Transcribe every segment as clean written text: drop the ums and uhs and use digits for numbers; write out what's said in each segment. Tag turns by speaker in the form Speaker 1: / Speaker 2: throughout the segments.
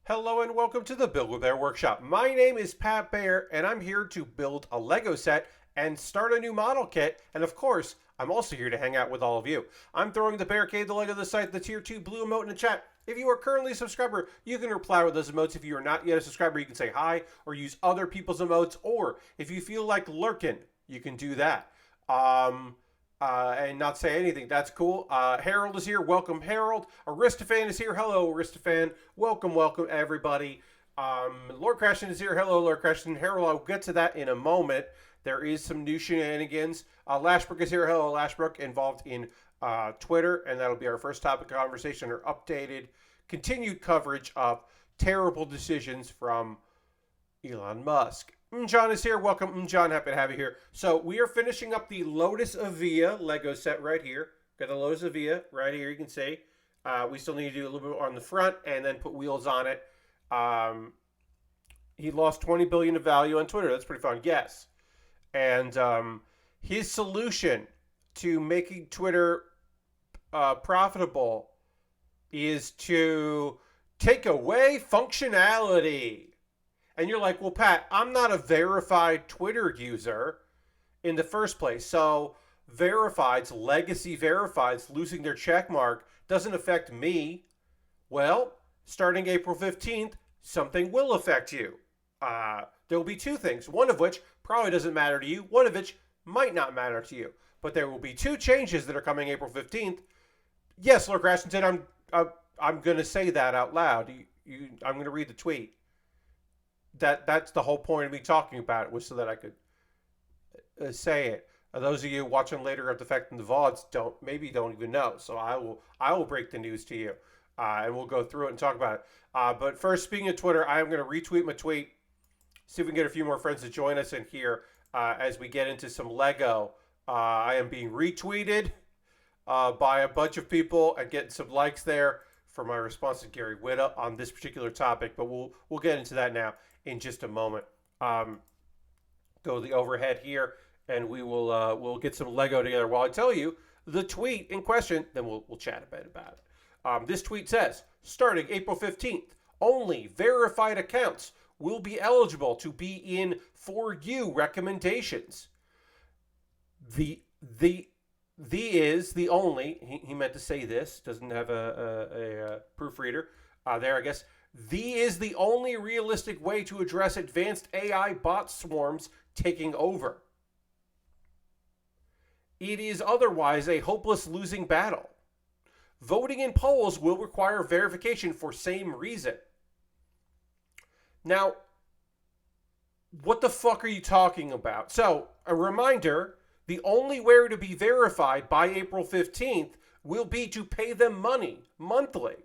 Speaker 1: Hello and welcome to the Build with Baer workshop. My name is Pat Baer and I'm here to build a Lego set and start a new model kit. And of course, I'm also here to hang out with all of you. I'm throwing the Barricade the Lego the site, the tier 2 blue emote in the chat. If you are currently a subscriber, you can reply with those emotes. If you are not yet a subscriber, you can say hi or use other people's emotes. Or if you feel like lurking, you can do that. And not say anything. That's cool. Harold is here. Welcome, Harold. Aristophan is here. Hello, Aristophan. Welcome, everybody. Lord Crashton is here. Hello, Lord Crashton. Harold, I'll get to that in a moment. There is some new shenanigans. Lashbrook is here. Hello, Lashbrook. Involved in Twitter, and that'll be our first topic of conversation or updated, continued coverage of terrible decisions from Elon Musk. John is here. Welcome, John. Happy to have you here. So we are finishing up the Lotus Evija Lego set right here. Got the Lotus Evija right here. You can see. We still need to do a little bit on the front and then put wheels on it. He lost 20 billion of value on Twitter. That's pretty fun. Yes. And his solution to making Twitter profitable is to take away functionality. And you're like, well, Pat, I'm not a verified Twitter user in the first place. So verifieds, legacy verifieds, losing their check mark doesn't affect me. Well, starting April 15th, something will affect you. There will be two things, one of which probably doesn't matter to you, one of which might not matter to you. But there will be two changes that are coming April 15th. Yes, Lord Crashington, I'm going to say that out loud. I'm going to read the tweet. That's the whole point of me talking about it, was so that I could say it. Those of you watching later after the fact in the VODs don't even know. So I will break the news to you, and we'll go through it and talk about it. But first, speaking of Twitter, I am going to retweet my tweet. See if we can get a few more friends to join us in here as we get into some Lego. I am being retweeted by a bunch of people and getting some likes there for my response to Gary Whitta on this particular topic. But we'll get into that now in just a moment. Go to the overhead here, and we'll get some Lego together. While I tell you the tweet in question, then we'll chat a bit about it. This tweet says, starting April 15th, only verified accounts will be eligible to be in For You recommendations. The is the only, he meant to say this, doesn't have a proofreader there, I guess. The is the only realistic way to address advanced AI bot swarms taking over. It is otherwise a hopeless losing battle. Voting in polls will require verification for same reason. Now, what the fuck are you talking about? So, a reminder, the only way to be verified by April 15th will be to pay them money monthly.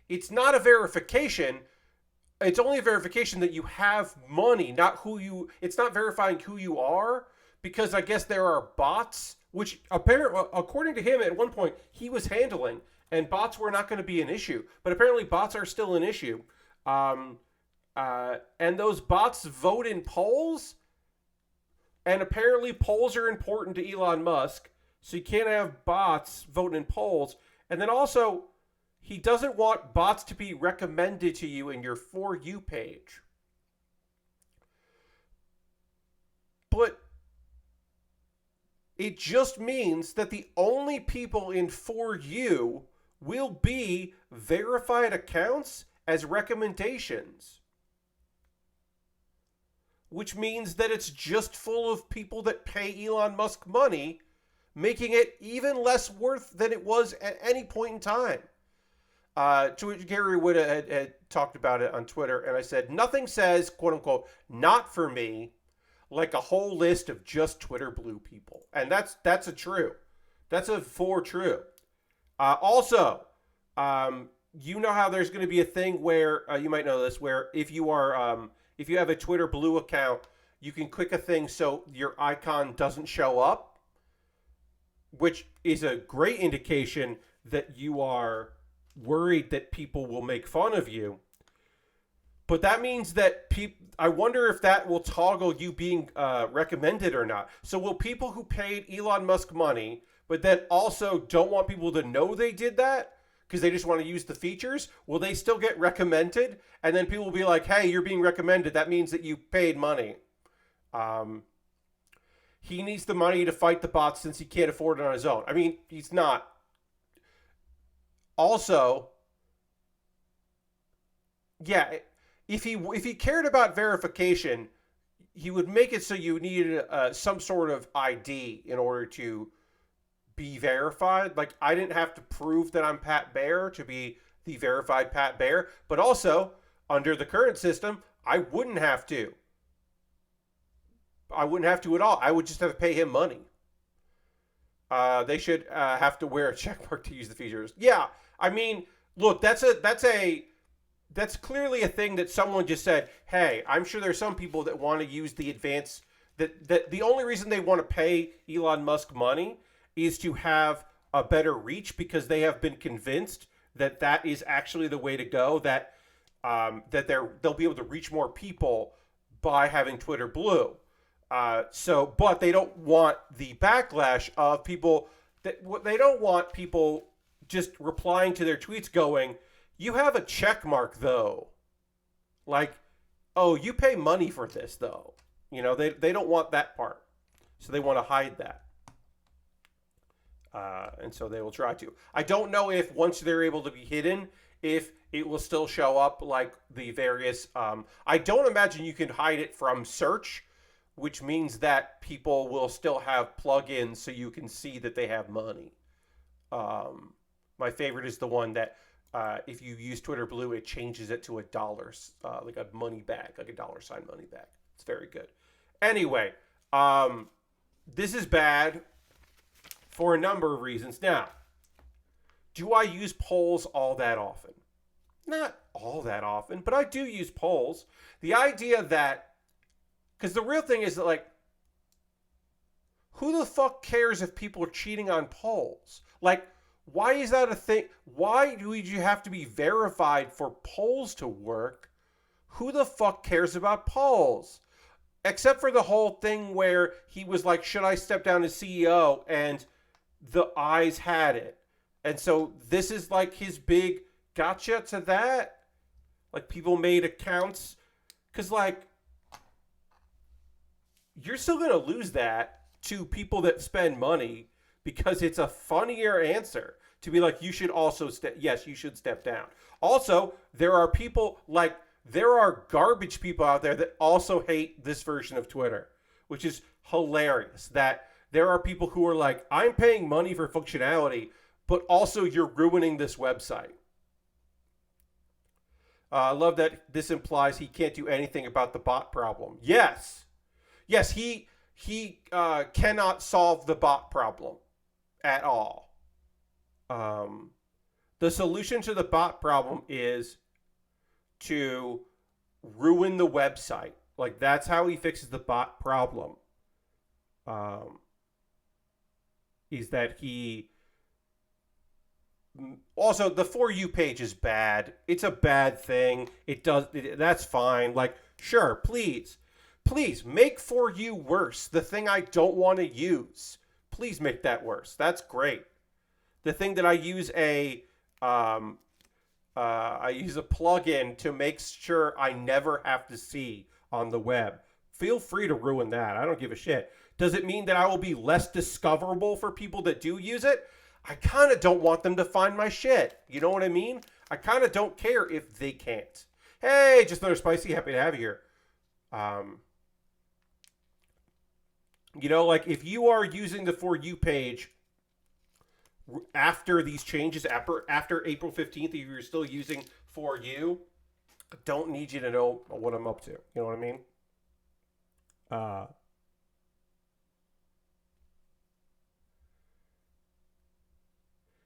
Speaker 1: It's not a verification. It's only a verification that you have money, not who you... It's not verifying who you are, because I guess there are bots, which apparently, according to him, at one point, he was handling, and bots were not going to be an issue. But apparently bots are still an issue. And those bots vote in polls, and apparently polls are important to Elon Musk, so you can't have bots vote in polls. And then also, he doesn't want bots to be recommended to you in your For You page. But it just means that the only people in For You will be verified accounts as recommendations. Which means that it's just full of people that pay Elon Musk money, making it even less worth than it was at any point in time. To which Gary Whitta had talked about it on Twitter, and I said, nothing says, quote unquote, not for me, like a whole list of just Twitter blue people. And that's a true. That's a for true. Also, you know how there's going to be a thing where, you might know this, where if you have a Twitter blue account, you can click a thing so your icon doesn't show up, which is a great indication that you are worried that people will make fun of you. But that means that I wonder if that will toggle you being recommended or not. So will people who paid Elon Musk money, but then also don't want people to know they did that, because they just want to use the features, will they still get recommended? And then people will be like, hey, you're being recommended. That means that you paid money. He needs the money to fight the bots since he can't afford it on his own. I mean, he's not. Also, yeah, if he cared about verification, he would make it so you needed some sort of ID in order to be verified. Like, I didn't have to prove that I'm Pat Baer to be the verified Pat Baer, but also under the current system, I wouldn't have to. I wouldn't have to at all. I would just have to pay him money. They should have to wear a checkmark to use the features. Yeah, I mean, look, that's clearly a thing that someone just said. Hey, I'm sure there's some people that want to use the advanced. That the only reason they want to pay Elon Musk money is to have a better reach, because they have been convinced that that is actually the way to go. That they'll be able to reach more people by having Twitter Blue. But they don't want the backlash of people. They don't want people just replying to their tweets going, you have a check mark though. Like, oh, you pay money for this though. You know, they don't want that part. So they want to hide that. And so they will try to. I don't know if once they're able to be hidden, if it will still show up like the various... I don't imagine you can hide it from search, which means that people will still have plugins so you can see that they have money. My favorite is the one that if you use Twitter Blue, it changes it to $1, like a money bag, like a $ money bag. It's very good. Anyway, this is bad for a number of reasons. Now, do I use polls all that often? Not all that often, but I do use polls. The idea that... Because the real thing is that, like, who the fuck cares if people are cheating on polls? Like, why is that a thing? Why do you have to be verified for polls to work? Who the fuck cares about polls? Except for the whole thing where he was like, should I step down as CEO? And the eyes had it. And so this is like his big gotcha to that. Like, people made accounts. Because, like, you're still going to lose that to people that spend money, because it's a funnier answer to be like, you should also yes, you should step down. Also, there are people like, there are garbage people out there that also hate this version of Twitter, which is hilarious. That there are people who are like, I'm paying money for functionality, but also you're ruining this website. I love that this implies he can't do anything about the bot problem. Yes, he cannot solve the bot problem at all. The solution to the bot problem is to ruin the website. Like, that's how he fixes the bot problem. Is that he... Also, the For You page is bad. It's a bad thing. That's fine. Like, sure, please make For You worse. The thing I don't want to use. Please make that worse. That's great. The thing that I use a plugin to make sure I never have to see on the web. Feel free to ruin that. I don't give a shit. Does it mean that I will be less discoverable for people that do use it? I kind of don't want them to find my shit. You know what I mean? I kind of don't care if they can't. Hey, just another spicy. Happy to have you here. You know, like, if you are using the For You page after these changes, after April 15th, if you're still using For You, I don't need you to know what I'm up to. You know what I mean?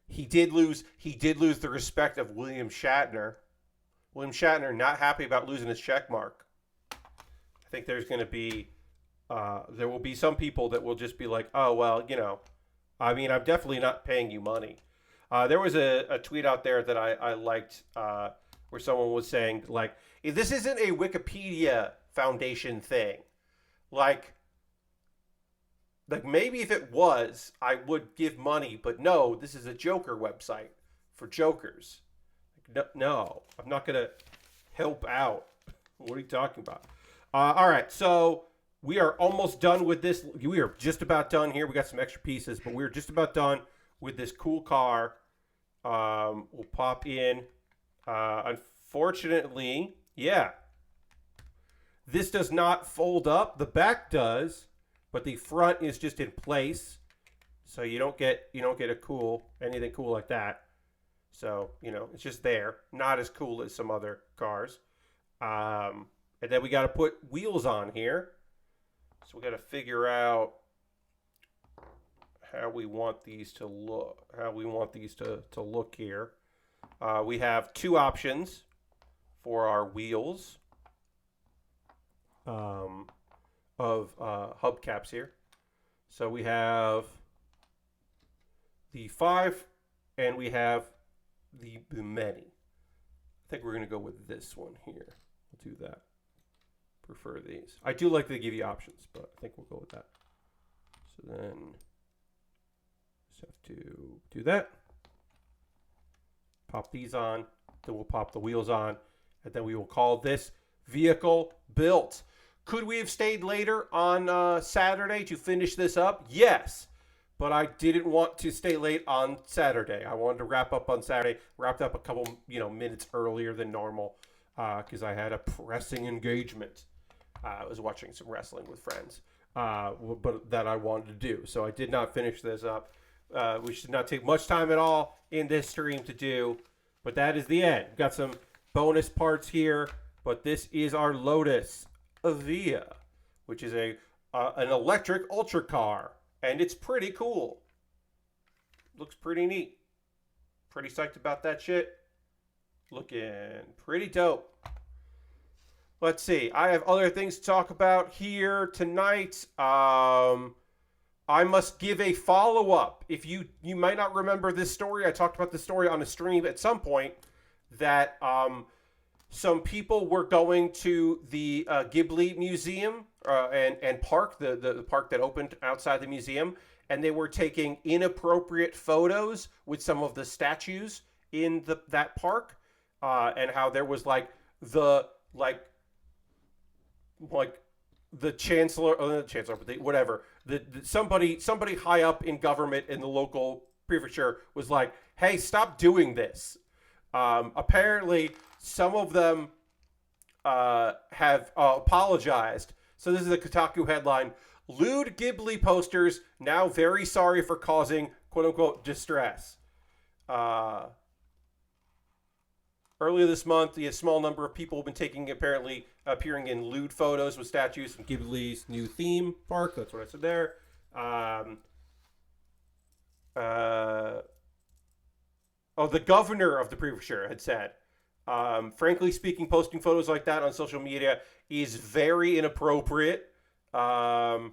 Speaker 1: He did lose the respect of William Shatner. William Shatner not happy about losing his check mark. I think there's going to be there will be some people that will just be like, oh, well, you know, I mean, I'm definitely not paying you money. There was a tweet out there that I liked where someone was saying, like, this isn't a Wikipedia Foundation thing. Like maybe if it was, I would give money, but no, this is a Joker website for jokers. No, I'm not going to help out. What are you talking about? All right, so we are almost done with this. We are just about done here. We got some extra pieces, but we're just about done with this cool car. We'll pop in. Unfortunately, yeah. This does not fold up. The back does, but the front is just in place. So you don't get anything cool like that. So, it's just there. Not as cool as some other cars. And then we got to put wheels on here. So we got to figure out how we want these to look. To look here. We have two options for our wheels of hubcaps here. So we have the 5 and we have the many. I think we're going to go with this one here. We'll do that. Prefer these. I do like to give you options, but I think we'll go with that. So then just have to do that. Pop these on. Then we'll pop the wheels on. And then we will call this vehicle built. Could we have stayed later on Saturday to finish this up? Yes. But I didn't want to stay late on Saturday. I wanted to wrap up on Saturday. Wrapped up a couple, minutes earlier than normal because I had a pressing engagement. I was watching some wrestling with friends, but that I wanted to do. So I did not finish this up. We should not take much time at all in this stream to do. But that is the end. We've got some bonus parts here. But this is our Lotus Evija, which is an electric ultra car. And it's pretty cool. Looks pretty neat. Pretty psyched about that shit. Looking pretty dope. Let's see. I have other things to talk about here tonight. I must give a follow-up. If you might not remember this story. I talked about this story on a stream at some point. That some people were going to the Ghibli Museum and park, the park that opened outside the museum, and they were taking inappropriate photos with some of the statues in that park, and how there was the chancellor, or not the chancellor, but somebody high up in government in the local prefecture was like, "Hey, stop doing this." Apparently, some of them have apologized. So this is a Kotaku headline. Lewd Ghibli posters now very sorry for causing quote-unquote distress. Earlier this month, a small number of people have been appearing in lewd photos with statues in Ghibli's new theme park. That's what I said there. The governor of the prefecture had said, frankly speaking, posting photos like that on social media is very inappropriate. 3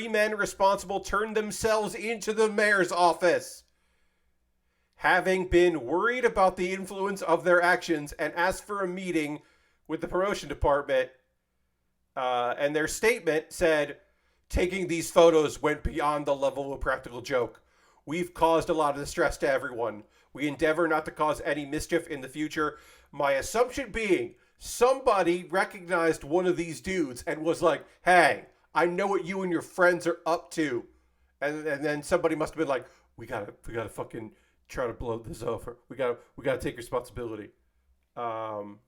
Speaker 1: men responsible turned themselves into the mayor's office, having been worried about the influence of their actions and asked for a meeting with the promotion department. And their statement said, taking these photos went beyond the level of a practical joke. We've caused a lot of distress to everyone. We endeavor not to cause any mischief in the future. My assumption being, somebody recognized one of these dudes and was like, hey, I know what you and your friends are up to. And then somebody must have been like, we gotta fucking try to blow this over. We gotta take responsibility. And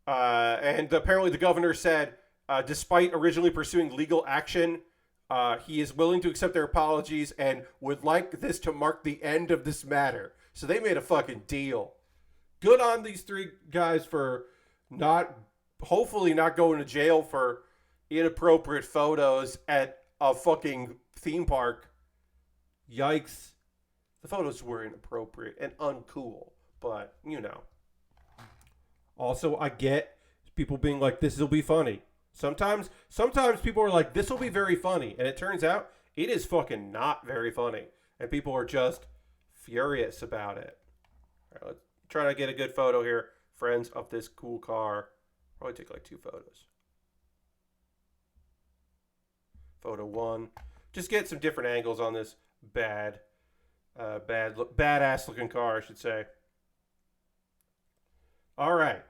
Speaker 1: apparently the governor said, despite originally pursuing legal action, he is willing to accept their apologies and would like this to mark the end of this matter. So they made a fucking deal. Good on these 3 guys for hopefully not going to jail for inappropriate photos at a fucking theme park. Yikes. The photos were inappropriate and uncool, but Also, I get people being like, this will be funny. Sometimes people are like, this will be very funny. And it turns out it is fucking not very funny. And people are just furious about it. All right, let's try to get a good photo here, friends, of this cool car. Probably take 2 photos. Photo 1. Just get some different angles on this badass looking car, I should say. All right.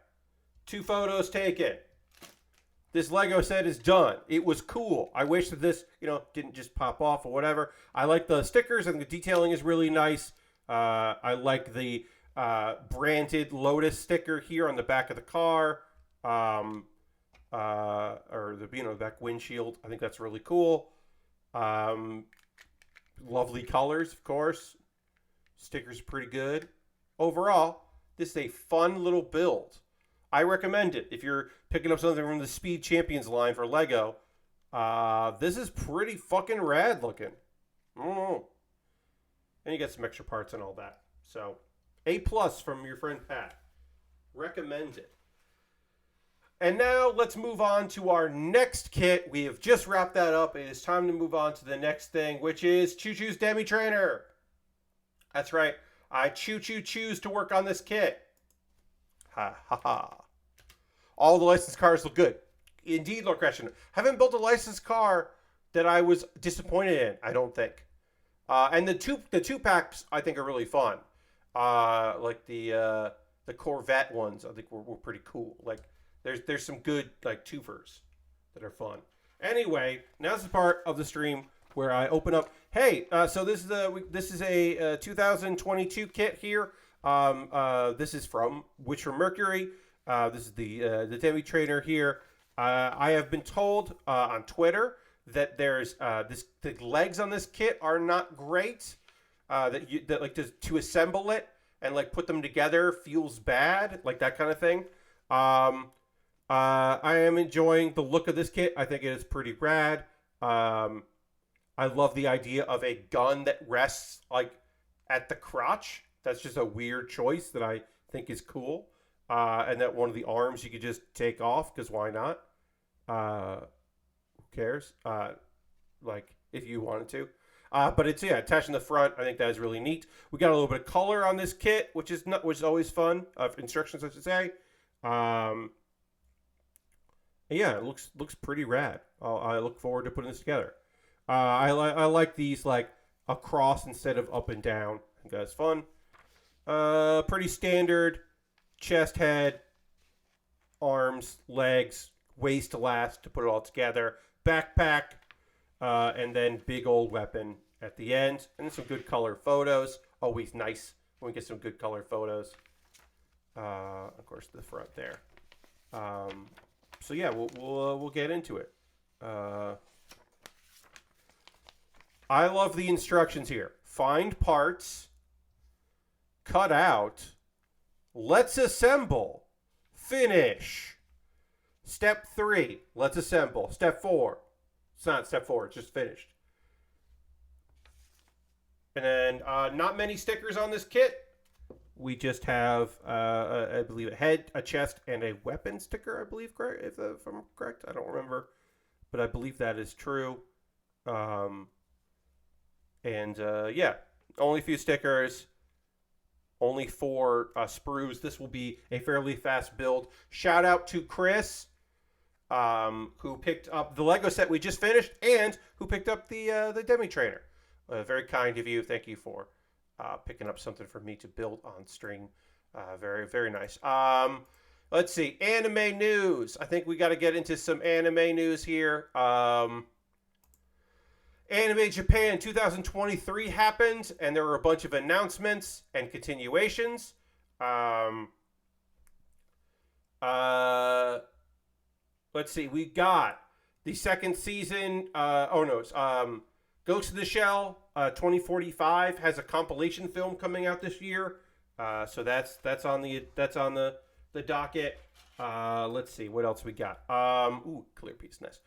Speaker 1: 2 photos taken. This Lego set is done. It was cool. I wish that this, didn't just pop off or whatever. I like the stickers and the detailing is really nice. I like the branded Lotus sticker here on the back of the car, or the back windshield. I think that's really cool. Lovely colors, of course. Stickers are pretty good. Overall, this is a fun little build. I recommend it if you're picking up something from the Speed Champions line for Lego. This is pretty fucking rad looking. And you get some extra parts and all that. So, A+ from your friend Pat. Recommend it. And now let's move on to our next kit. We have just wrapped that up. It is time to move on to the next thing, which is ChuChu's Demi Trainer. That's right. I choose to work on this kit. Ha ha ha. All the licensed cars look good. Indeed, Lord Question. Haven't built a licensed car that I was disappointed in, I don't think. And the two packs I think are really fun. Like the Corvette ones I think were pretty cool. Like there's some good like twofers that are fun. Anyway, now's the part of the stream where I open up. Hey, so this is a 2022 kit here. This is from Mercury. This is the Demi Trainer here. I have been told on Twitter that there's the legs on this kit are not great. To assemble it and like put them together feels bad, like that kind of thing. I am enjoying the look of this kit. I think it is pretty rad. I love the idea of a gun that rests like at the crotch. That's just a weird choice that I think is cool. And that one of the arms you could just take off, because why not? Who cares? Like, if you wanted to. But it's, attached in the front. I think that is really neat. We got a little bit of color on this kit, which is always fun. Instructions, I should say. It looks pretty rad. I look forward to putting this together. I like these, like, across instead of up and down. I think that's fun. Pretty standard chest, head, arms, legs, ways to last to put it all together, backpack, and then big old weapon at the end, and then some good color photos. Always nice when we get some good color photos. Of course, the front there. So yeah, we'll get into it. I love the instructions here. Find parts. Cut out. Let's assemble. Finish. Step 3. Let's assemble. Step 4. It's not step 4. It's just finished. And then not many stickers on this kit. We just have, I believe, a head, a chest, and a weapon sticker, I believe, correct? If I'm correct. I don't remember. But I believe that is true. Only a few stickers. Only 4 sprues. This will be a fairly fast build. Shout out to Chris, who picked up the Lego set we just finished, and who picked up the Demi Trainer. Very kind of you. Thank you for picking up something for me to build on stream. Very, very nice. Let's see. Anime news. I think we got to get into some anime news here. Anime Japan 2023 happened, and there were a bunch of announcements and continuations. Let's see. We got the second season. Ghost of the Shell 2045 has a compilation film coming out this year. So that's on the docket. Let's see what else we got. Clear piece, nice.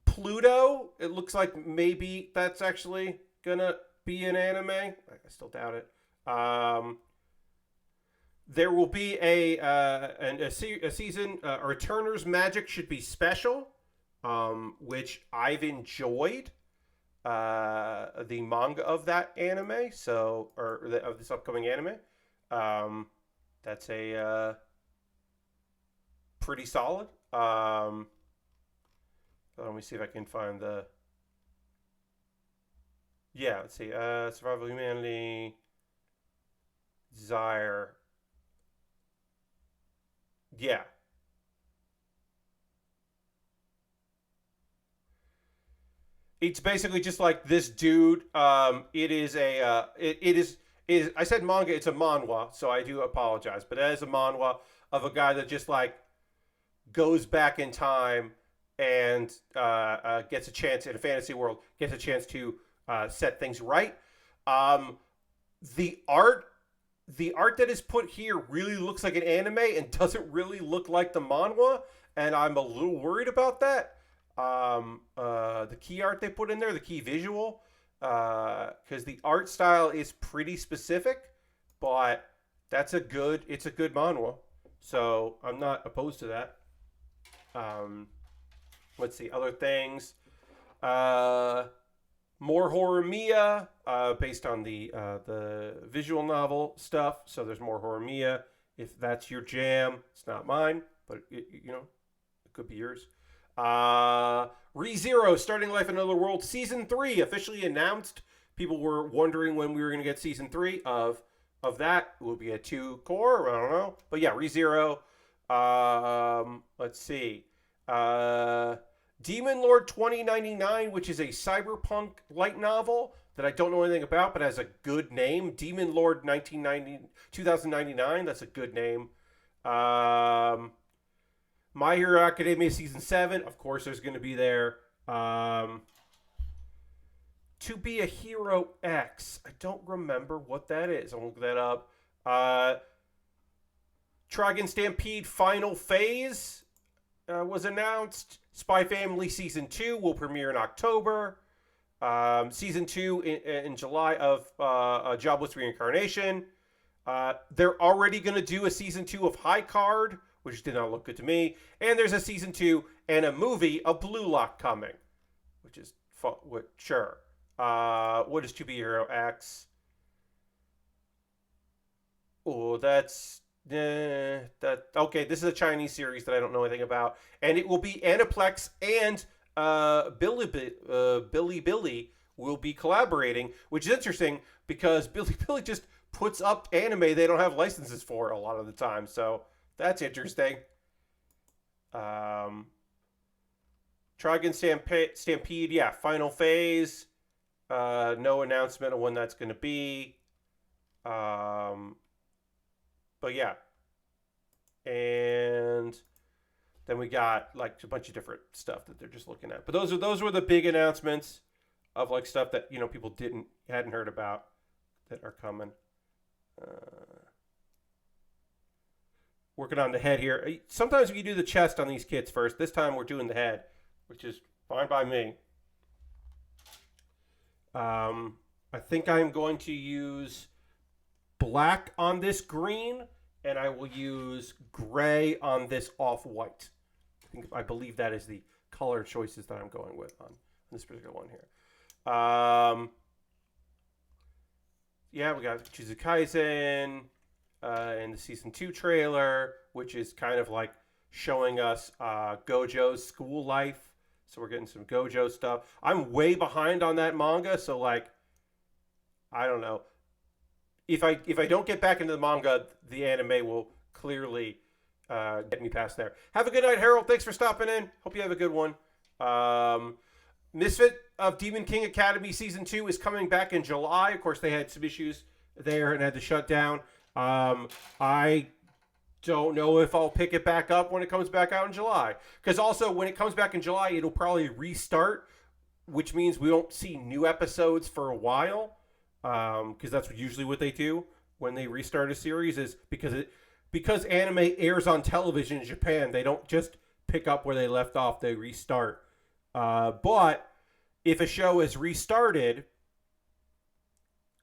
Speaker 1: Pluto. It looks like maybe that's actually gonna be an anime. I still doubt it. There will be a season. Returner's Magic should be special, which I've enjoyed. The manga of that anime, of this upcoming anime. That's a pretty solid. Let me see if I can find the. Yeah, let's see. Survival of Humanity, Desire. Yeah. It's basically just like this dude. It is a. It is. I said manga. It's a manhwa, so I do apologize. But it is a manhwa of a guy that just like goes back in time and gets a chance in a fantasy world, gets a chance to set things right. Um, the art, the art that is put here really looks like an anime and doesn't really look like the manhwa, and I'm a little worried about that. The key art they put in there, the key visual, because the art style is pretty specific, but it's a good manhwa, so I'm not opposed to that. Um, let's see other things. Uh, More horror Mia, based on the visual novel stuff. So there's more horror Mia. If that's your jam, it's not mine, but it could be yours. ReZero, Starting Life in Another World, season 3 officially announced. People were wondering when we were going to get season 3 of that. It will be a 2 core. I don't know, but yeah, ReZero. Let's see. Demon Lord 2099, which is a cyberpunk light novel that I don't know anything about, but has a good name. Demon Lord 2099. That's a good name. My Hero Academia season 7. Of course, there's going to be there. To Be a Hero X. I don't remember what that is. I'll look that up. Trigun Stampede Final Phase was announced. Spy Family Season 2 will premiere in October. Season 2 in July of Jobless Reincarnation. They're already going to do a Season 2 of High Card, which did not look good to me. And there's a Season 2 and a movie of Blue Lock coming, which is fun. Sure. What is To Be a Hero X? Oh, that's okay. This is a Chinese series that I don't know anything about, and it will be Aniplex and Billy will be collaborating, which is interesting because Billy just puts up anime they don't have licenses for a lot of the time, so that's interesting. Trigun Stampede, yeah, Final Phase. No announcement of when that's going to be. But yeah. And then we got like a bunch of different stuff that they're just looking at. But those were the big announcements of like stuff that people hadn't heard about that are coming. Working on the head here. Sometimes we do the chest on these kits first. This time we're doing the head, which is fine by me. I think I'm going to use black on this green, and I will use gray on this off-white. I believe that is the color choices that I'm going with on this particular one here. Yeah, we got ChuChu's Kaisen and the season 2 trailer, which is kind of like showing us Gojo's school life. So we're getting some Gojo stuff. I'm way behind on that manga, so like, I don't know. If I don't get back into the manga, the anime will clearly get me past there. Have a good night, Harold. Thanks for stopping in. Hope you have a good one. Misfit of Demon King Academy Season 2 is coming back in July. Of course, they had some issues there and had to shut down. I don't know if I'll pick it back up when it comes back out in July. Because also, when it comes back in July, it'll probably restart, which means we won't see new episodes for a while. Because that's usually what they do when they restart a series, is because anime airs on television in Japan, they don't just pick up where they left off, they restart. But if a show is restarted,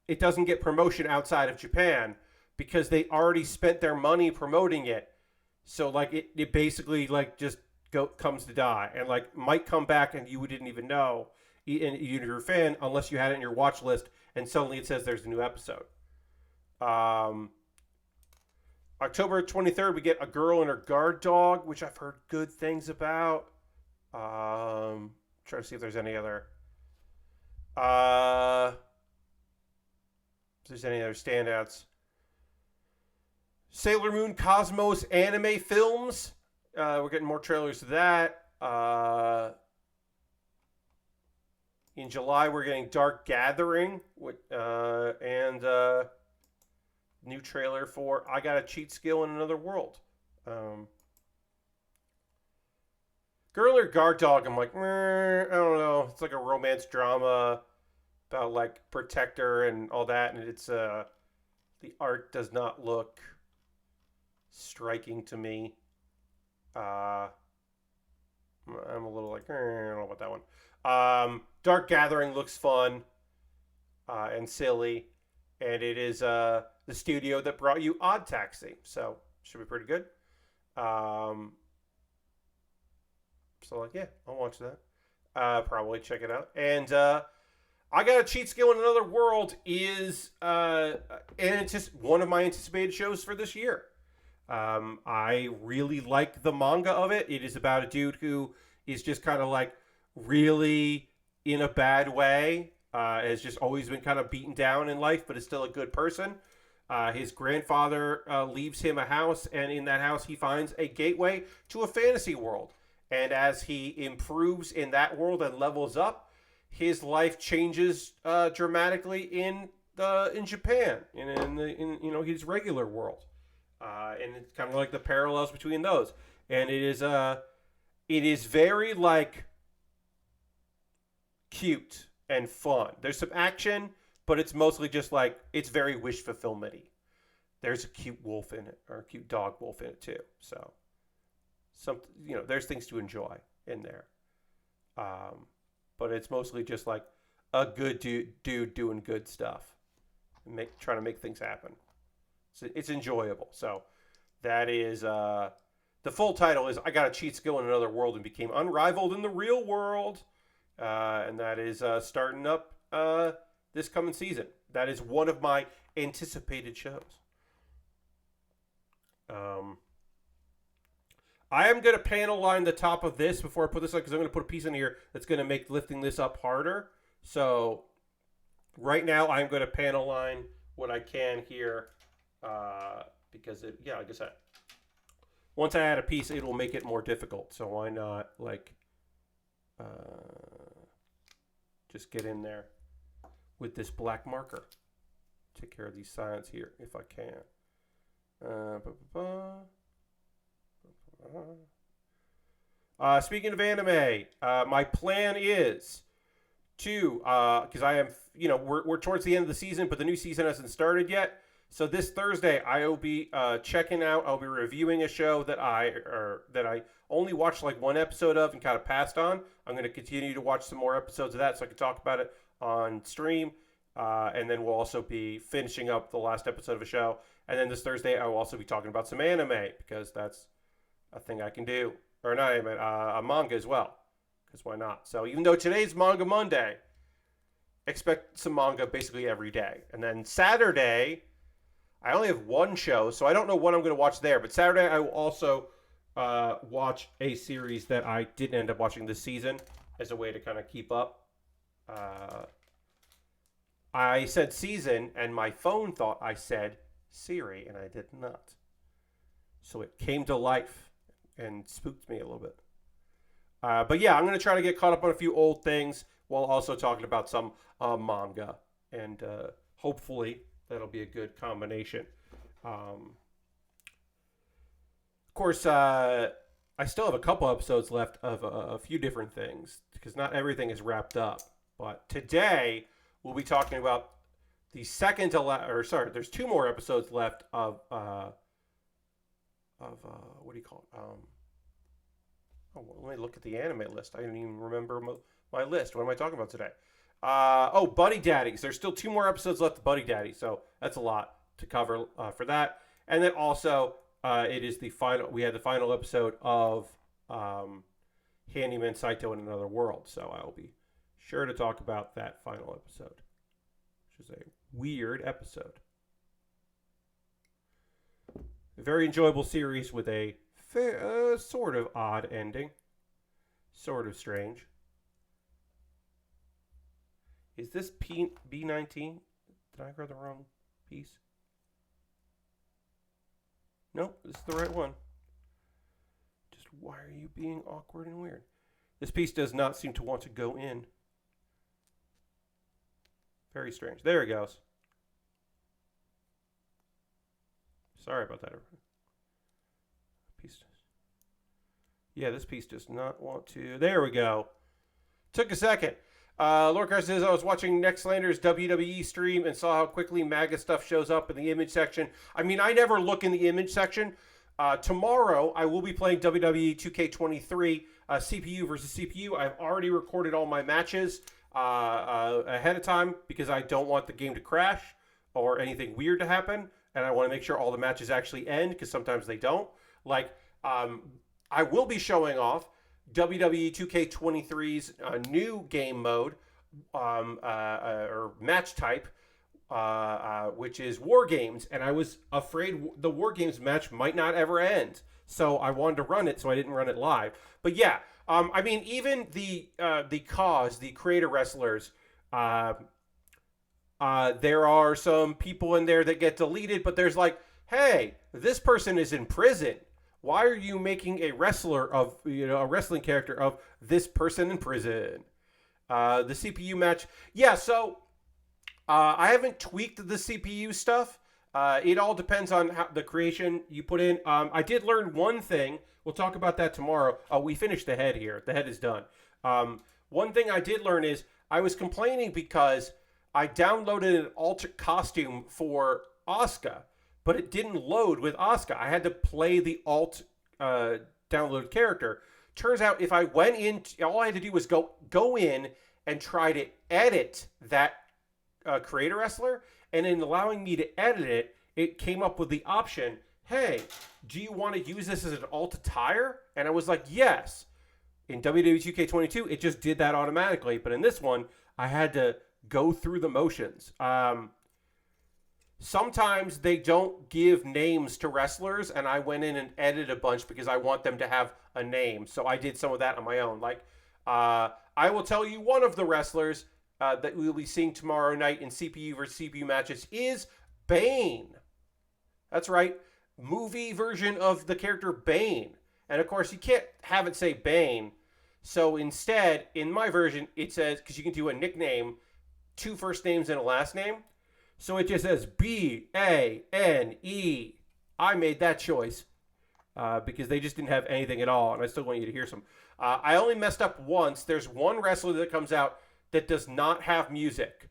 Speaker 1: it doesn't get promotion outside of Japan because they already spent their money promoting it. So like it basically like just comes to die, and like might come back and you didn't even know, and you're a fan, unless you had it in your watch list and suddenly it says there's a new episode. October 23rd, we get A Girl and Her Guard Dog, which I've heard good things about. Try to see if there's any other. Uh, if there's any other standouts. Sailor Moon Cosmos anime films. We're getting more trailers to that. In July, we're getting Dark Gathering and new trailer for I Got a Cheat Skill in Another World. Girl or Guard Dog, I'm like, I don't know. It's like a romance drama about like Protector and all that, and it's the art does not look striking to me. I'm a little like, I don't know about that one. Dark Gathering looks fun and silly, and it is the studio that brought you Odd Taxi, so should be pretty good. So like, yeah, I'll watch that. Probably check it out. And I Got a Cheat Skill in Another World is and it's just one of my anticipated shows for this year. I really like the manga of it. It is about a dude who is just kind of like really in a bad way. Has just always been kind of beaten down in life, but is still a good person. His grandfather leaves him a house, and in that house he finds a gateway to a fantasy world. And as he improves in that world and levels up, his life changes dramatically in Japan, in his regular world. And it's kind of like the parallels between those. And it is very like cute and fun. There's some action, but it's mostly just like it's very wish fulfillment-y. There's a cute wolf in it, or a cute dog wolf in it too. So there's things to enjoy in there. But it's mostly just like a good dude doing good stuff, trying to make things happen. So it's enjoyable. So that is the full title is I Got a Cheat Skill in Another World and Became Unrivaled in the Real World, and that is starting up this coming season. That is one of my anticipated shows. I am going to panel line the top of this before I put this on, because I'm going to put a piece in here that's going to make lifting this up harder. So right now I'm going to panel line what I can here, because like I said, once I add a piece, it will make it more difficult. So why not just get in there with this black marker. Take care of these signs here if I can. Speaking of anime, my plan is to, because I am, we're towards the end of the season, but the new season hasn't started yet. So this Thursday, I will be checking out. I'll be reviewing a show that I only watched like one episode of and kind of passed on. I'm going to continue to watch some more episodes of that so I can talk about it on stream. And then we'll also be finishing up the last episode of a show. And then this Thursday, I will also be talking about some anime, because that's a thing I can do. Or not anime, a manga as well. Because why not? So even though today's Manga Monday, expect some manga basically every day. And then Saturday, I only have one show, so I don't know what I'm going to watch there. But Saturday, I will also watch a series that I didn't end up watching this season as a way to kind of keep up. I said season, and my phone thought I said Siri, and I did not. So it came to life and spooked me a little bit. But yeah, I'm going to try to get caught up on a few old things while also talking about some manga. And hopefully that'll be a good combination. Of course, I still have a couple episodes left of a few different things, because not everything is wrapped up. But today, we'll be talking about the second to there's two more episodes left of what do you call it? Let me look at the anime list. I didn't even remember my list. What am I talking about today? Buddy Daddies. There's still two more episodes left of Buddy Daddies, so that's a lot to cover for that. And then also, it is the final. We had the final episode of Handyman, Saitou in Another World, so I will be sure to talk about that final episode, which is a weird episode. A very enjoyable series with a sort of odd ending. Sort of strange. Is this B19? Did I grab the wrong piece? Nope, this is the right one. Just why are you being awkward and weird? This piece does not seem to want to go in. Very strange. There it goes. Sorry about that. Piece. Yeah, this piece does not want to. There we go. Took a second. Lord Car says, I was watching Nextlander's WWE stream and saw how quickly MAGA stuff shows up in the image section. I mean, I never look in the image section. Tomorrow, I will be playing WWE 2K23 CPU versus CPU. I've already recorded all my matches ahead of time because I don't want the game to crash or anything weird to happen. And I want to make sure all the matches actually end because sometimes they don't. Like, I will be showing off WWE 2K23's new game mode or match type, which is War Games. And I was afraid the War Games match might not ever end. So I wanted to run it, so I didn't run it live. But yeah, I mean, even the Cause, the creator wrestlers, there are some people in there that get deleted, but there's like, hey, this person is in prison. Why are you making a wrestler of, a wrestling character of this person in prison? The CPU match. Yeah, so I haven't tweaked the CPU stuff. It all depends on how the creation you put in. I did learn one thing. We'll talk about that tomorrow. We finished the head here. The head is done. One thing I did learn is I was complaining because I downloaded an alternate costume for Asuka, but it didn't load with Asuka. I had to play the alt download character. Turns out if I went in, all I had to do was go in and try to edit that creator wrestler. And in allowing me to edit it, it came up with the option, hey, do you want to use this as an alt attire? And I was like, yes. In WWE 2K22, it just did that automatically. But in this one, I had to go through the motions. Sometimes they don't give names to wrestlers, and I went in and edited a bunch because I want them to have a name. So I did some of that on my own. Like, I will tell you one of the wrestlers that we'll be seeing tomorrow night in CPU versus CPU matches is Bane. That's right. Movie version of the character Bane. And of course, you can't have it say Bane. So instead, in my version, it says, because you can do a nickname, 2 first names and a last name. So it just says Bane. I made that choice because they just didn't have anything at all. And I still want you to hear some. I only messed up once. There's one wrestler that comes out that does not have music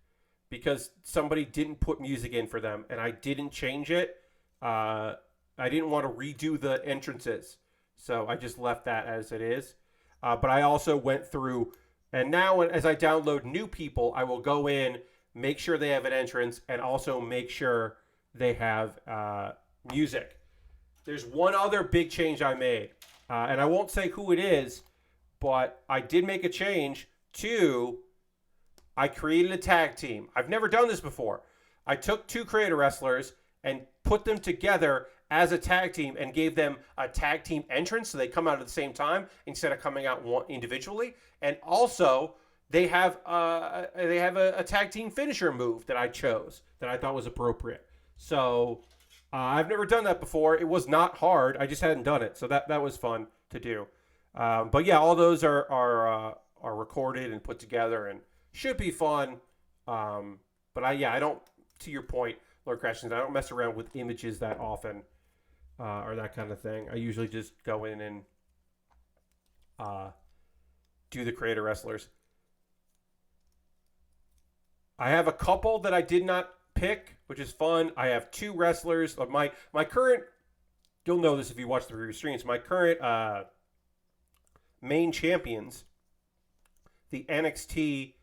Speaker 1: because somebody didn't put music in for them. And I didn't change it. I didn't want to redo the entrances. So I just left that as it is. But I also went through, and now as I download new people, I will go in, make sure they have an entrance, and also make sure they have music. There's one other big change I made, and I won't say who it is, but I did make a change to, I created a tag team. I've never done this before. I took 2 creator wrestlers and put them together as a tag team and gave them a tag team entrance so they come out at the same time instead of coming out individually. And also, they have a tag team finisher move that I chose that I thought was appropriate. So I've never done that before. It was not hard. I just hadn't done it. So that was fun to do. But yeah, all those are recorded and put together and should be fun. But I don't, to your point, Lord Crashins, I don't mess around with images that often or that kind of thing. I usually just go in and do the creator wrestlers. I have a couple that I did not pick, which is fun. I have 2 wrestlers. My current, you'll know this if you watch the previous streams, my current main champions, the NXT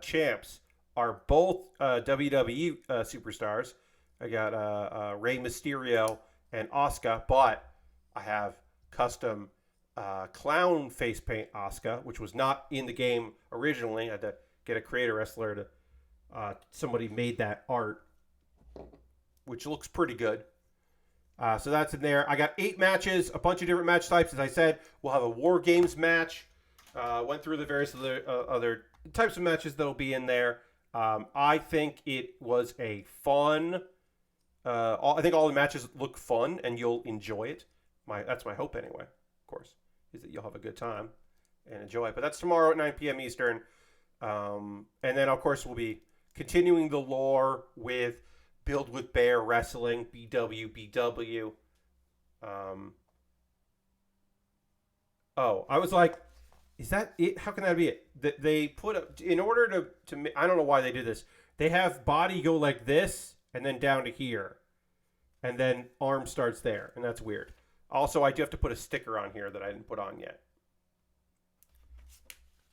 Speaker 1: champs, are both WWE superstars. I got Rey Mysterio and Asuka, but I have custom clown face paint Asuka, which was not in the game originally. I had to get a creator wrestler to, somebody made that art, which looks pretty good. So that's in there. I got 8 matches, a bunch of different match types. As I said, we'll have a War Games match. Went through the various other types of matches that'll be in there. I think it was a fun. I think all the matches look fun, and you'll enjoy it. That's my hope anyway. Of course, is that you'll have a good time and enjoy it. But that's tomorrow at 9 p.m. Eastern, and then of course we'll be continuing the lore with Build with Baer Wrestling BWBW. Oh, I was like, is that it? How can that be it? They put up in order to I don't know why they did this. They have body go like this and then down to here, and then arm starts there, and that's weird. Also, I do have to put a sticker on here that I didn't put on yet.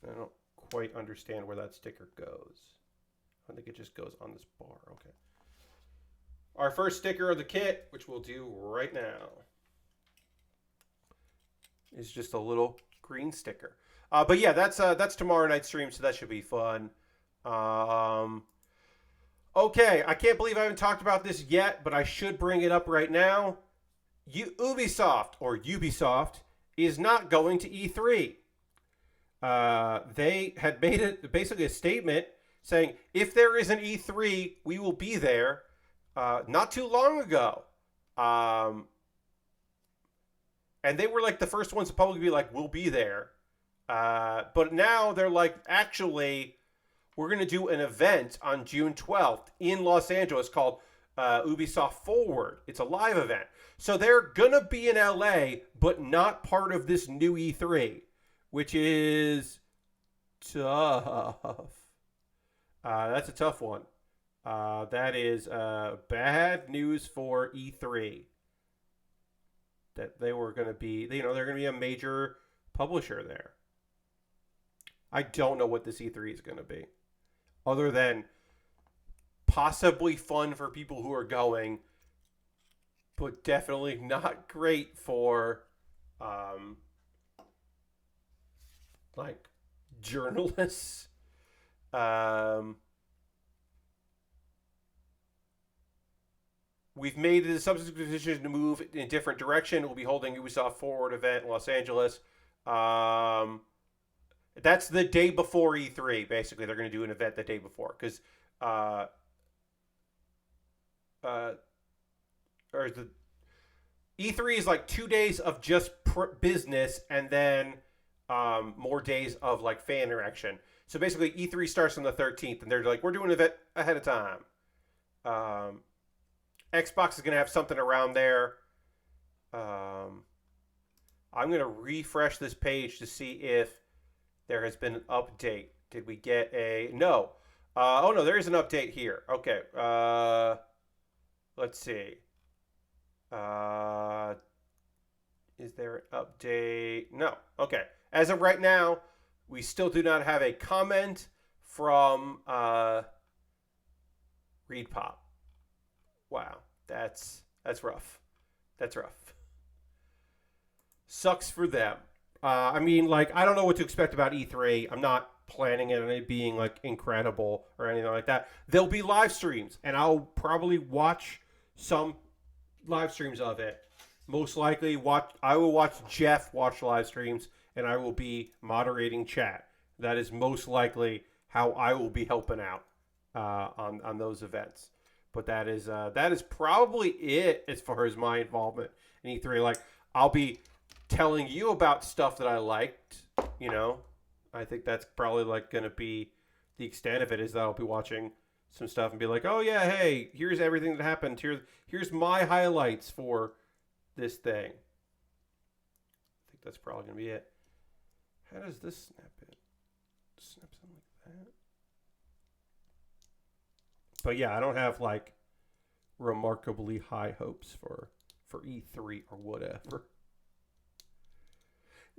Speaker 1: I don't quite understand where that sticker goes. I think it just goes on this bar. Okay. Our first sticker of the kit, which we'll do right now, is just a little green sticker. But yeah, that's tomorrow night's stream, so that should be fun. Okay, I can't believe I haven't talked about this yet, but I should bring it up right now. Ubisoft is not going to E3. They had made it basically a statement saying, if there is an E3, we will be there. Not too long ago. And they were like the first ones to publicly be like, we'll be there. But now they're like, actually, we're going to do an event on June 12th in Los Angeles called Ubisoft Forward. It's a live event. So they're going to be in LA, but not part of this new E3, which is tough. That's a tough one. That is bad news for E3. That they were going to be, they're going to be a major publisher there. I don't know what this E3 is going to be, other than possibly fun for people who are going, but definitely not great for like journalists. We've made the subsequent decision to move in a different direction. We'll be holding Ubisoft Forward event in Los Angeles. That's the day before E3, basically. They're going to do an event the day before. Because or the E3 is like 2 days of just business, and then more days of like fan interaction. So basically, E3 starts on the 13th, and they're like, we're doing an event ahead of time. Xbox is going to have something around there. I'm going to refresh this page to see if there has been an update. Did we get a... No. Oh, no, there is an update here. Okay. Let's see. Is there an update? No. Okay. As of right now, we still do not have a comment from ReedPop. Wow. That's rough. That's rough. Sucks for them. I mean, like, I don't know what to expect about E3. I'm not planning it on it being, like, incredible or anything like that. There'll be live streams, and I'll probably watch some live streams of it. Most likely, I will watch Jeff watch live streams, and I will be moderating chat. That is most likely how I will be helping out on those events. But that is probably it as far as my involvement in E3. Like, I'll be telling you about stuff that I liked, you know. I think that's probably like going to be the extent of it, is that I'll be watching some stuff and be like, oh yeah, hey, here's everything that happened. Here's my highlights for this thing. I think that's probably going to be it. How does this snap it? Snap something like that. But yeah, I don't have like remarkably high hopes for E3 or whatever.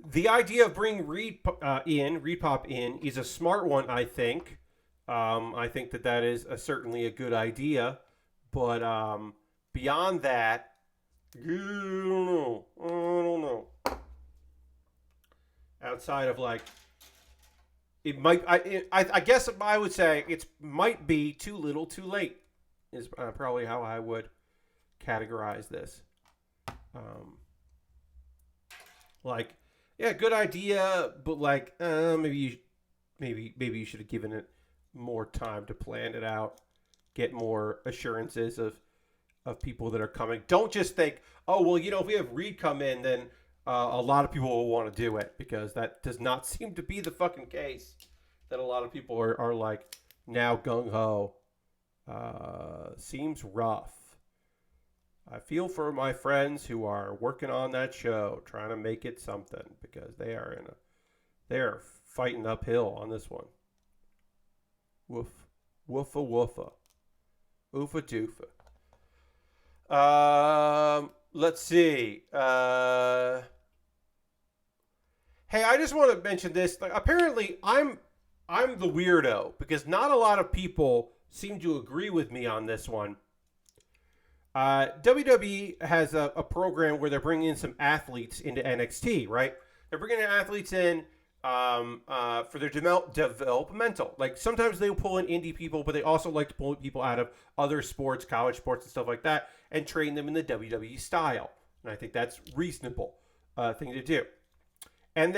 Speaker 1: The idea of bringing ReedPop in is a smart one, I think. I think that is certainly a good idea. But beyond that, I don't know. Outside of like, it might. I guess I would say it might be too little, too late. Is probably how I would categorize this. Like, Yeah, good idea, but like, maybe you should have given it more time to plan it out, get more assurances of people that are coming. Don't just think, oh well, if we have Reed come in, then a lot of people will want to do it, because that does not seem to be the fucking case. That a lot of people are like now gung ho. Seems rough. I feel for my friends who are working on that show, trying to make it something, because they are fighting uphill on this one. Woof, woofa woofa, oofa doofa. Let's see. Hey, I just want to mention this. Like, apparently, I'm the weirdo, because not a lot of people seem to agree with me on this one. WWE has a program where they're bringing in some athletes into NXT, right? They're bringing athletes in for their developmental. Like, sometimes they pull in indie people, but they also like to pull people out of other sports, college sports, and stuff like that, and train them in the WWE style. And I think that's reasonable thing to do. And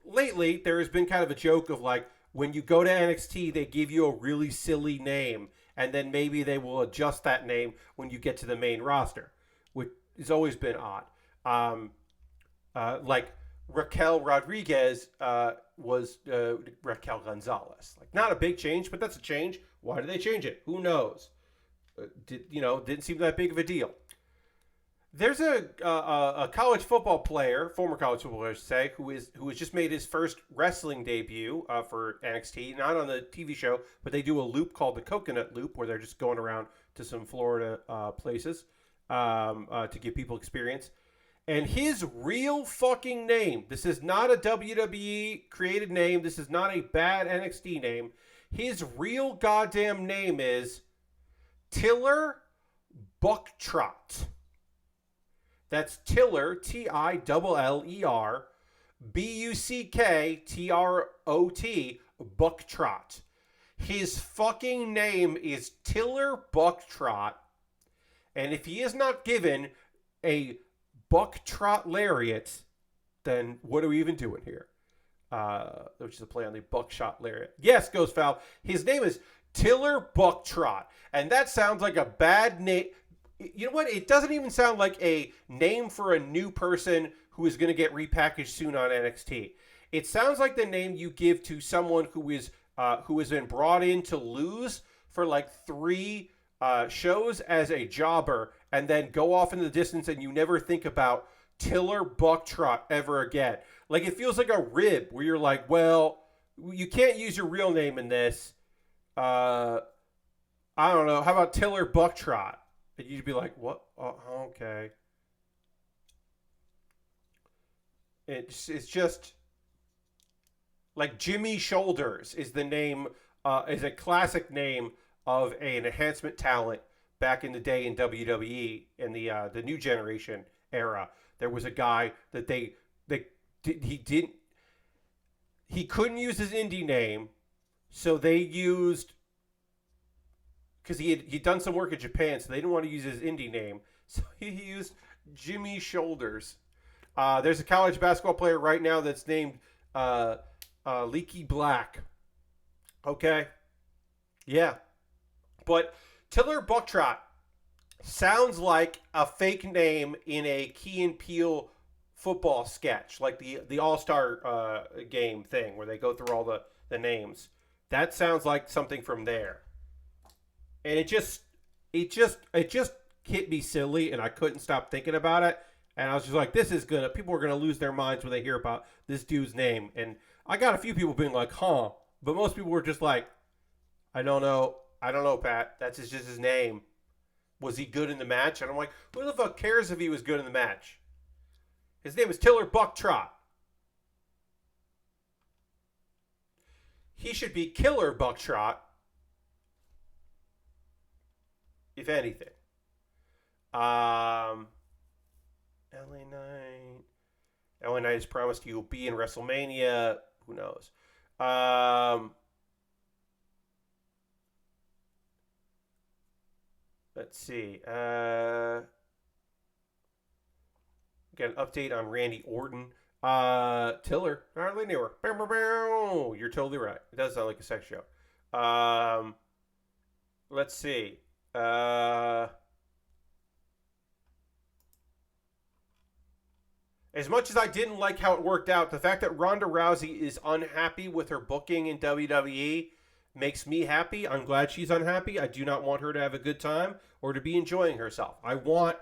Speaker 1: lately, there has been kind of a joke of like, when you go to NXT, they give you a really silly name, and then maybe they will adjust that name when you get to the main roster, which has always been odd. Like Raquel Rodriguez was Raquel Gonzalez. Like, not a big change, but that's a change. Why did they change it? Who knows? Didn't seem that big of a deal. There's a college football player, former college football player, I should say, who has just made his first wrestling debut for NXT, not on the TV show, but they do a loop called the Coconut Loop, where they're just going around to some Florida places to give people experience. And his real fucking name, this is not a WWE created name, this is not a bad NXT name. His real goddamn name is Tiller Bucktrot. That's Tiller, Tiller, Bucktrot, Bucktrot. His fucking name is Tiller Bucktrot, and if he is not given a Bucktrot lariat, then what are we even doing here? Which is a play on the buckshot lariat. Yes, goes foul. His name is Tiller Bucktrot, and that sounds like a bad name. You know what? It doesn't even sound like a name for a new person who is going to get repackaged soon on NXT. It sounds like the name you give to someone who has been brought in to lose for like 3 shows as a jobber, and then go off in the distance, and you never think about Tiller Bucktrot ever again. Like, it feels like a rib where you're like, well, you can't use your real name in this. I don't know. How about Tiller Bucktrot? And you'd be like, what? Oh, okay. It's just like Jimmy Shoulders is the name, is a classic name of an enhancement talent back in the day in WWE in the new generation era. There was a guy that he couldn't use his indie name, so they used, because he'd done some work in Japan, so they didn't want to use his indie name, so he used Jimmy Shoulders. There's a college basketball player right now that's named Leaky Black. Okay, yeah, but Tiller Bucktrot sounds like a fake name in a Key and Peele football sketch, like the All-Star game thing where they go through all the names. That sounds like something from there. And it just hit me silly, and I couldn't stop thinking about it. And I was just like, this is good. People are gonna lose their minds when they hear about this dude's name. And I got a few people being like, huh, but most people were just like, I don't know, Pat. That's just his name. Was he good in the match? And I'm like, who the fuck cares if he was good in the match? His name is Tiller Bucktrot. He should be Killer Bucktrot, if anything. LA Knight. LA Knight has promised he will be in WrestleMania. Who knows? Let's see. Got an update on Randy Orton. Tiller. Hardly knew her. Bow, bow, bow. You're totally right. It does sound like a sex show. Let's see. As much as I didn't like how it worked out, the fact that Ronda Rousey is unhappy with her booking in WWE makes me happy. I'm glad she's unhappy. I do not want her to have a good time or to be enjoying herself. I want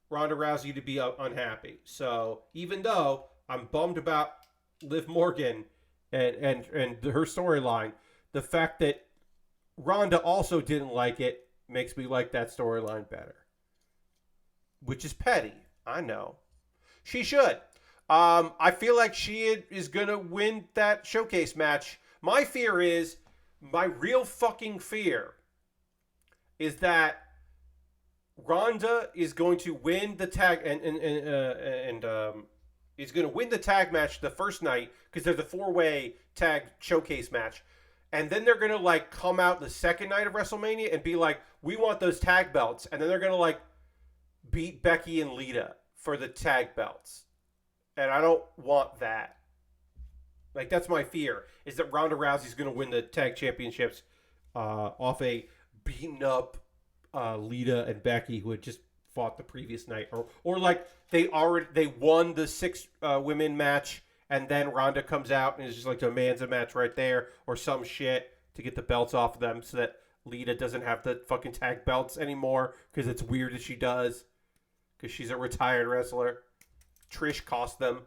Speaker 1: Ronda Rousey to be unhappy. So even though I'm bummed about Liv Morgan and her storyline, the fact that Ronda also didn't like it makes me like that storyline better. Which is petty. I know. She should. I feel like she is going to win that showcase match. My real fucking fear is that Ronda is going to win the tag and is going to win the tag match the first night because there's a 4-way tag showcase match. And then they're going to like come out the second night of WrestleMania and be like, we want those tag belts. And then they're going to like beat Becky and Lita for the tag belts. And I don't want that. Like, that's my fear, is that Ronda Rousey's going to win the tag championships off a beaten up Lita and Becky who had just fought the previous night. Or like, they won the 6 women match, and then Ronda comes out and is just like demands a match right there, or some shit to get the belts off of them so that Lita doesn't have the fucking tag belts anymore because it's weird that she does. Because she's a retired wrestler. Trish cost them.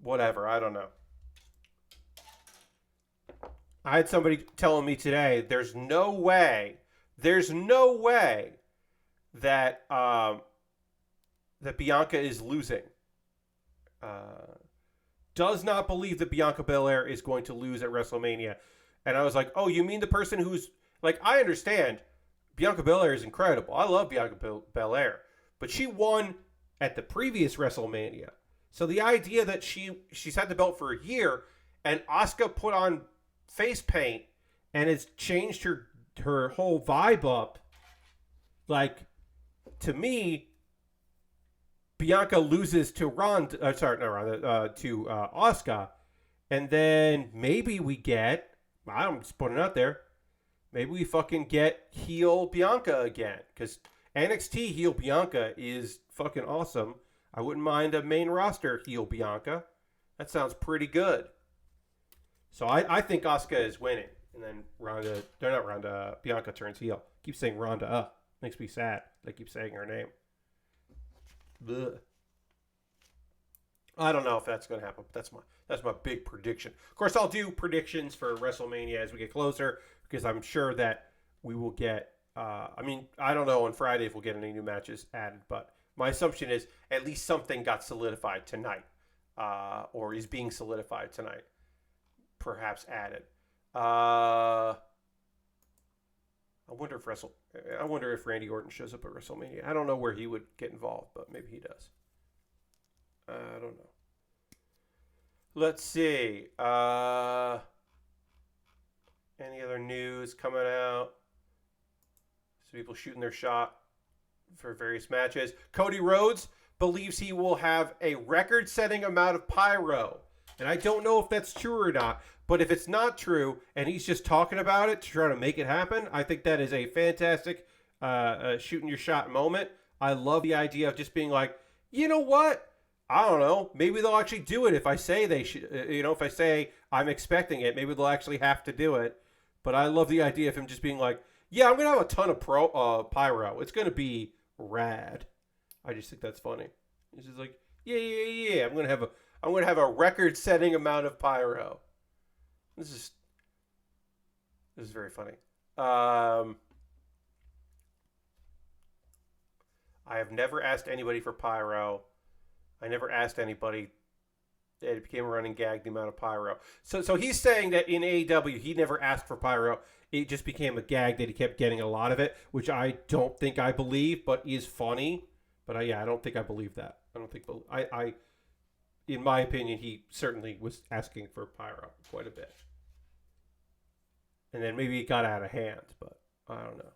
Speaker 1: Whatever. I don't know. I had somebody telling me today there's no way that that Bianca is losing. Does not believe that Bianca Belair is going to lose at WrestleMania. And I was like, oh, you mean the person who's... Like, I understand. Bianca Belair is incredible. I love Bianca Belair. But she won at the previous WrestleMania. So the idea that she's had the belt for a year and Asuka put on face paint and has changed her whole vibe up, like, to me, Bianca loses to Asuka, and then maybe we get, I'm just putting it out there, maybe we fucking get heel Bianca again, because NXT heel Bianca is fucking awesome. I wouldn't mind a main roster heel Bianca. That sounds pretty good. So I think Asuka is winning. And then Bianca turns heel. Keep saying Ronda. Makes me sad. They keep saying her name. Blech. I don't know if that's going to happen, but that's my big prediction. Of course, I'll do predictions for WrestleMania as we get closer, because I'm sure that we will get... I don't know on Friday if we'll get any new matches added, but my assumption is at least something got solidified tonight, or is being solidified tonight, perhaps added. I wonder if Randy Orton shows up at WrestleMania. I don't know where he would get involved, but maybe he does. I don't know. Let's see. Any other news coming out? Some people shooting their shot for various matches. Cody Rhodes believes he will have a record-setting amount of pyro. And I don't know if that's true or not. But if it's not true, and he's just talking about it to try to make it happen, I think that is a fantastic shooting your shot moment. I love the idea of just being like, you know what? I don't know. Maybe they'll actually do it if I say they should. If I say I'm expecting it, maybe they'll actually have to do it. But I love the idea of him just being like, yeah, I'm going to have a ton of pyro. It's going to be rad. I just think that's funny. He's just like, yeah. I'm going to have a record-setting amount of pyro. This is very funny. I have never asked anybody for pyro. I never asked anybody. It became a running gag, the amount of pyro. So he's saying that in AEW, he never asked for pyro. It just became a gag that he kept getting a lot of it, which I don't think I believe, but is funny. But I don't think I believe that. I don't think in my opinion, he certainly was asking for pyro quite a bit. And then maybe it got out of hand, but I don't know.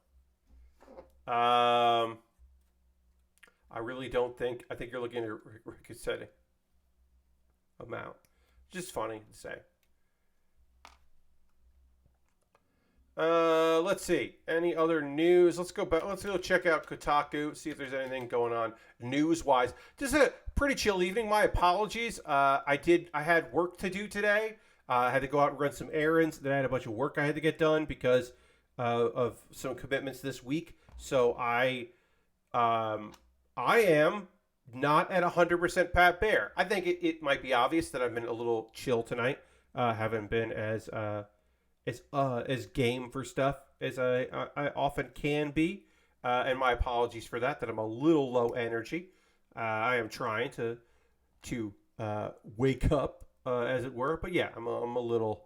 Speaker 1: I really don't think... I think you're looking at record setting. amount. Just funny to say. Let's see. Any other news? Let's go back. Let's go check out Kotaku, see if there's anything going on news-wise. This is a pretty chill evening. My apologies. I had work to do today. I had to go out and run some errands. Then I had a bunch of work I had to get done because of some commitments this week. So I am not at 100% Pat Baer. I think it might be obvious that I've been a little chill tonight. Haven't been as game for stuff as I often can be. And my apologies for that I'm a little low energy. I am trying to wake up, as it were. But yeah, I'm a little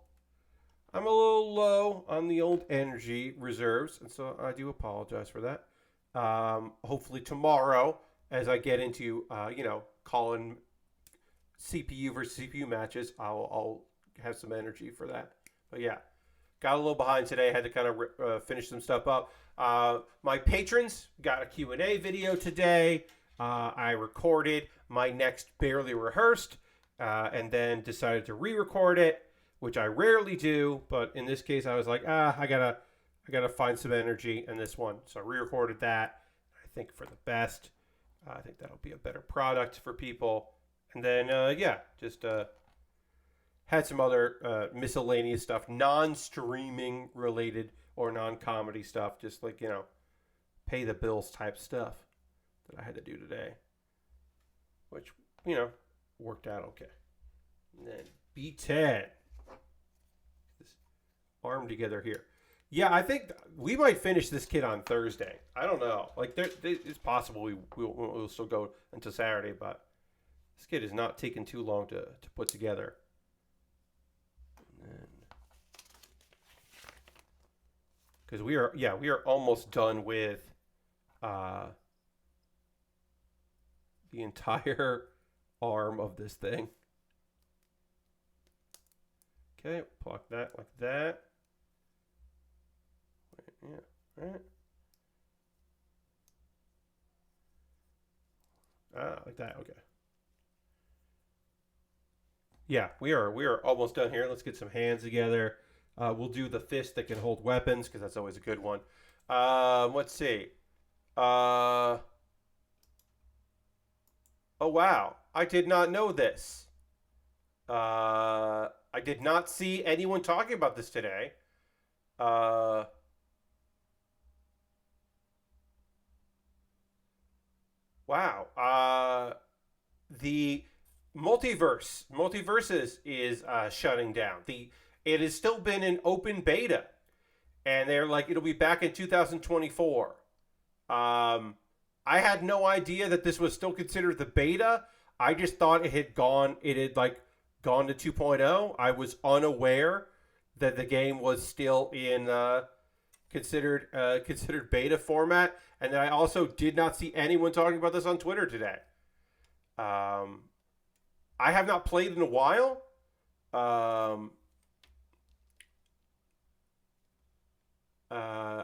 Speaker 1: low on the old energy reserves, and so I do apologize for that. Hopefully tomorrow, as I get into calling CPU versus CPU matches, I'll have some energy for that. But yeah, got a little behind today. Had to kind of finish some stuff up. My patrons got a Q&A video today. I recorded my next Baerly Rehearsed, and then decided to re-record it, which I rarely do. But in this case, I was like, I gotta find some energy in this one. So I re-recorded that. I think for the best. I think that'll be a better product for people. And then, just had some other miscellaneous stuff, non-streaming related or non-comedy stuff, just like, pay the bills type stuff that I had to do today, which, worked out okay. And then B10. This arm together here. Yeah, I think we might finish this kit on Thursday. I don't know. Like, it's possible we'll still go until Saturday, but this kit is not taking too long to put together. Because we are almost done with the entire arm of this thing. Okay, pluck that like that. Yeah, right. Like that. Okay. Yeah, we are almost done here. Let's get some hands together. We'll do the fist that can hold weapons because that's always a good one. Let's see. Oh wow, I did not know this. I did not see anyone talking about this today. Wow. The multiverses is shutting down. It has still been in open beta, and they're like, it'll be back in 2024. I had no idea that this was still considered the beta. I just thought it had gone to 2.0. I was unaware that the game was still in considered beta format, and then I also did not see anyone talking about this on Twitter today. I have not played in a while.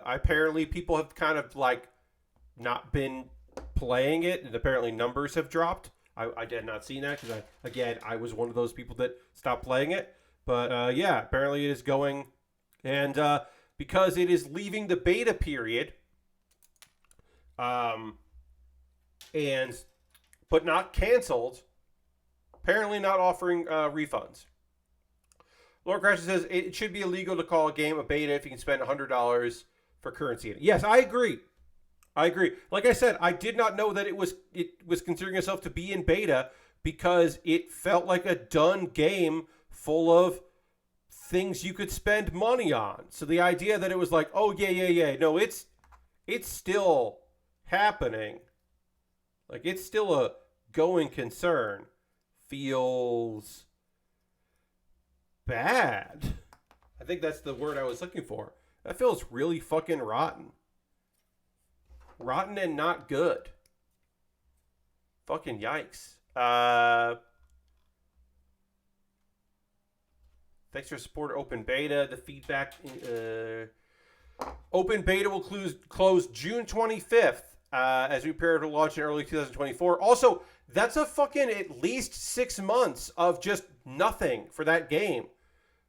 Speaker 1: Apparently people have kind of like not been playing it, and apparently numbers have dropped. I did not see that because I was one of those people that stopped playing it. But apparently it is going, and because it is leaving the beta period, but not canceled, apparently not offering refunds. Lord Crasher says it should be illegal to call a game a beta if you can spend $100 for currency in it. Yes, I agree. Like I said, I did not know that it was considering itself to be in beta because it felt like a done game full of things you could spend money on. So the idea that it was like, oh yeah, no, it's still happening. Like, it's still a going concern. Feels bad. I think that's the word I was looking for. That feels really fucking rotten. Rotten and not good. Fucking yikes. Thanks for support open beta. The feedback. Open beta will close June 25th as we prepare to launch in early 2024. Also, That's a fucking at least 6 months of just nothing for that game.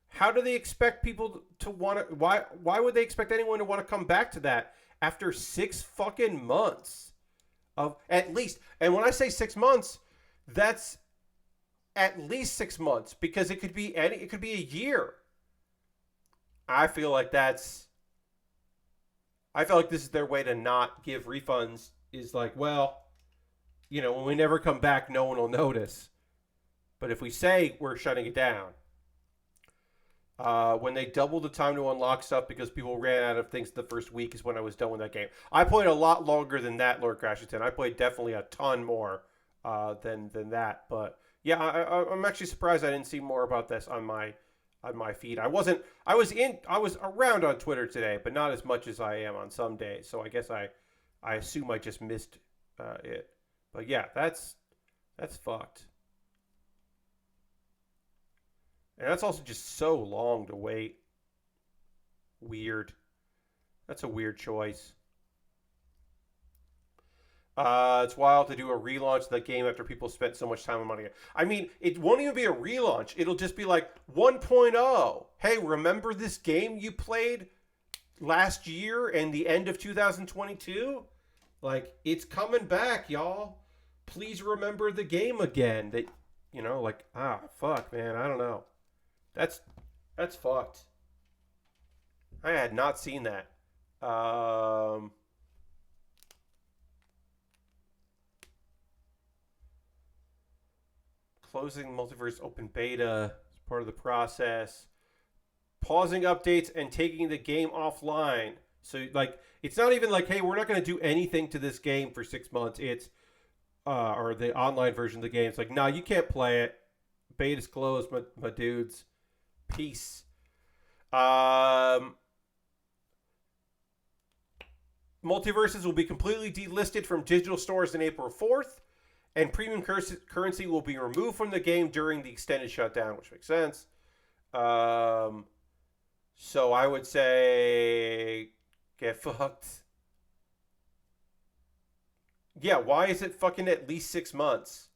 Speaker 1: How do they expect people to want to? Why would they expect anyone to want to come back to that after 6 fucking months of at least? And when I say 6 months, that's at least 6 months because it could be any. It could be a year. I feel like that's. I feel like this is their way to not give refunds. Is like, well, when we never come back, no one will notice. But if we say we're shutting it down, when they doubled the time to unlock stuff because people ran out of things the first week is when I was done with that game. I played a lot longer than that, Lord Crashington. I played definitely a ton more than that. But yeah, I'm actually surprised I didn't see more about this on my feed. I was around on Twitter today, but not as much as I am on some days. So I guess I assume I just missed it. But yeah, that's fucked. And that's also just so long to wait. Weird. That's a weird choice. It's wild to do a relaunch of the game after people spent so much time and money. I mean, it won't even be a relaunch. It'll just be like 1.0. Hey, remember this game you played last year and the end of 2022? Like, it's coming back, y'all. Please remember the game again. That, fuck, man. I don't know. That's fucked. I had not seen that. Closing Multiverse open beta is part of the process. Pausing updates and taking the game offline. So, like, it's not even like, hey, we're not going to do anything to this game for 6 months. It's, or the online version of the game. It's like, no, you can't play it. Beta's closed, my dudes. Peace. Multiverses will be completely delisted from digital stores on April 4th, and premium currency will be removed from the game during the extended shutdown, which makes sense. So I would say get fucked. Yeah, why is it fucking at least 6 months?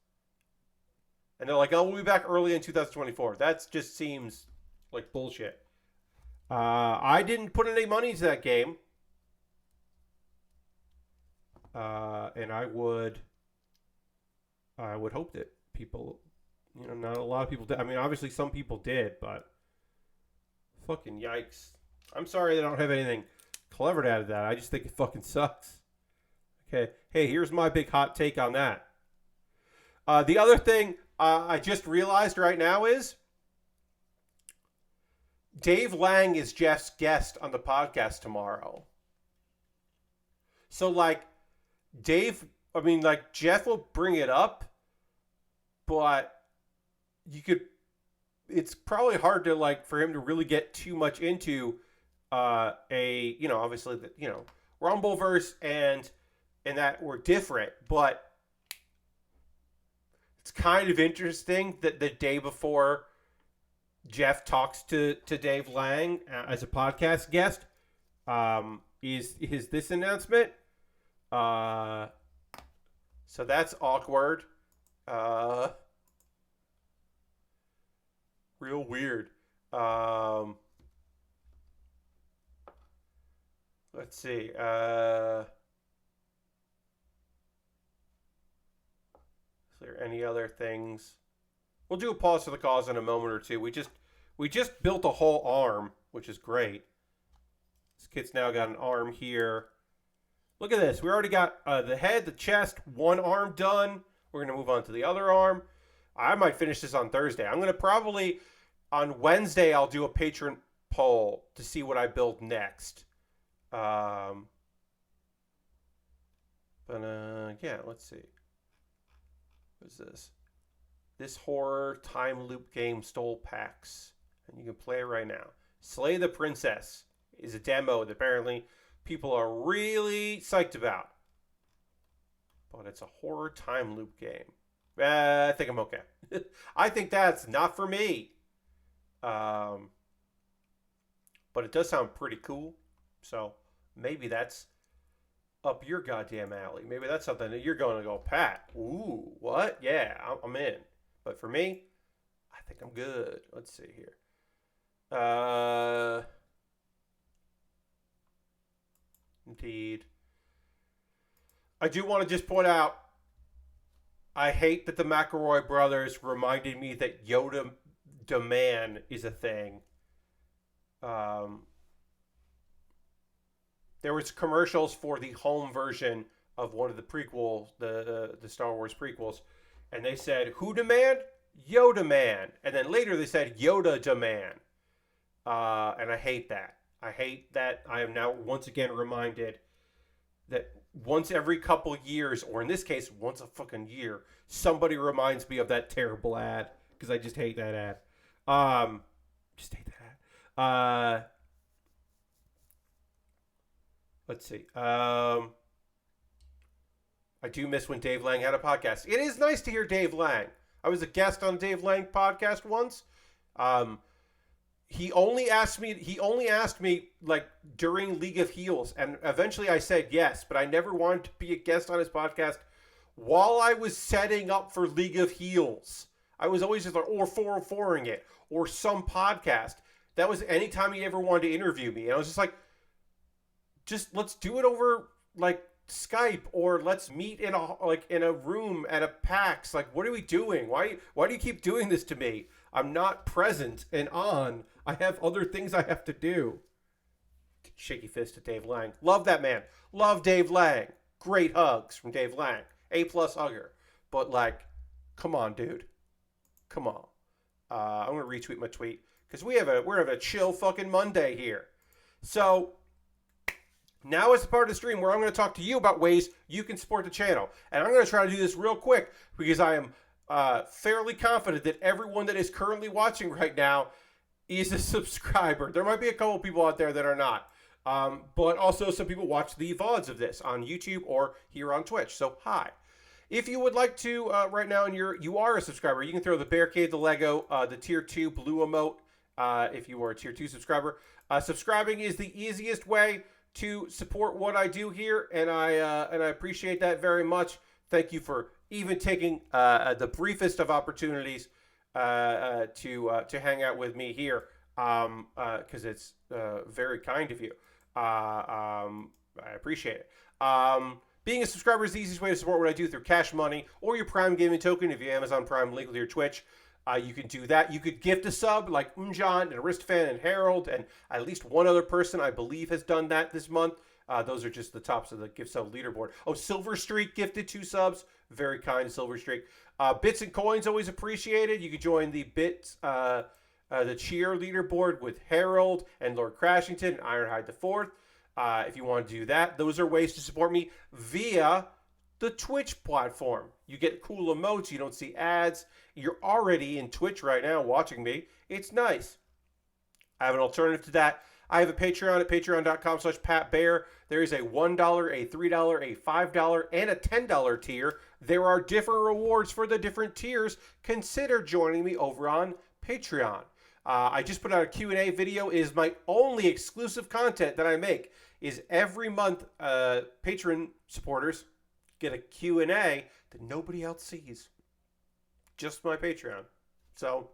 Speaker 1: And they're like, oh, we'll be back early in 2024. That just seems like bullshit. I didn't put any money into that game. And I would hope that people, not a lot of people did. I mean, obviously some people did, but fucking yikes. I'm sorry I don't have anything clever to add to that. I just think it fucking sucks. Okay. Hey, here's my big hot take on that. The other thing I just realized right now is Dave Lang is Jeff's guest on the podcast tomorrow. So, like, Jeff will bring it up, but it's probably hard to, like, for him to really get too much into obviously, Rumbleverse and that were different, but it's kind of interesting that the day before Jeff talks to Dave Lang as a podcast guest, is this announcement. So that's awkward. Real weird. Let's see. Is there any other things? We'll do a pause for the cause in a moment or two. We just built a whole arm, which is great. This kid's now got an arm here. Look at this. We already got the head, the chest, one arm done. We're going to move on to the other arm. I might finish this on Thursday. I'm going to probably, on Wednesday, I'll do a patron poll to see what I build next. Yeah, let's see. What's this? This horror time loop game stole PAX. And you can play it right now. Slay the Princess is a demo that apparently people are really psyched about. But it's a horror time loop game. I think I'm okay. I think that's not for me. But it does sound pretty cool. So maybe that's up your goddamn alley. Maybe that's something that you're going to go, Pat. Ooh, what? Yeah, I'm in. But for me, I think I'm good. Let's see here. Indeed. I do want to just point out, I hate that the McElroy brothers reminded me that Yoda demand is a thing. Um, there was commercials for the home version of one of the prequels, the Star Wars prequels, and they said, "Who demand? Yoda man." And then later they said, "Yoda demand." And I hate that. I hate that I am now once again reminded that once every couple years, or in this case, once a fucking year, somebody reminds me of that terrible ad, because I just hate that ad. Just hate that ad. Let's see. I do miss when Dave Lang had a podcast. It is nice to hear Dave Lang. I was a guest on Dave Lang podcast once. He only asked me like during League of Heels, and eventually I said yes, but I never wanted to be a guest on his podcast while I was setting up for League of Heels. I was always just like, or 404ing it, or some podcast. That was anytime he ever wanted to interview me. And I was just like, just let's do it over like Skype, or let's meet in a room at a PAX. Like, what are we doing? Why do you keep doing this to me? I'm not present and on. I have other things I have to do. Shaky fist at Dave Lang. Love that man. Love Dave Lang. Great hugs from Dave Lang. A+ hugger. But like, come on, dude. Come on. I'm gonna retweet my tweet because we're having a chill fucking Monday here. So now is the part of the stream where I'm going to talk to you about ways you can support the channel, and I'm going to try to do this real quick because I am fairly confident that everyone that is currently watching right now is a subscriber. There might be a couple people out there that are not, but also some people watch the VODs of this on YouTube or here on Twitch. So hi. If you would like to right now, and you are a subscriber, you can throw the Barricade, the Lego, the Tier 2 blue emote if you are a Tier 2 subscriber. Subscribing is the easiest way to support what I do here, and I appreciate that very much. Thank you for even taking the briefest of opportunities to hang out with me here, because it's very kind of you. I appreciate it. Being a subscriber is the easiest way to support what I do through Cash Money or your Prime Gaming token if you Amazon Prime link with your Twitch. You can do that. You could gift a sub like Unjan and Aristfan and Harold, and at least one other person I believe has done that this month. Those are just the tops of the gift sub leaderboard. Oh, Silver Streak gifted 2 subs. Very kind, Silver Streak. Bits and coins always appreciated. You could join the Bits, the cheer leaderboard with Harold and Lord Crashington and Ironhide the Fourth. If you want to do that, those are ways to support me via the Twitch platform. You get cool emotes. You don't see ads. You're already in Twitch right now watching me. It's nice. I have an alternative to that. I have a Patreon at patreon.com/PatBaer. There is a $1, a $3, a $5, and a $10 tier. There are different rewards for the different tiers. Consider joining me over on Patreon. I just put out a Q&A video. It is my only exclusive content that I make. Is every month patron supporters get a Q&A that nobody else sees. Just my Patreon. So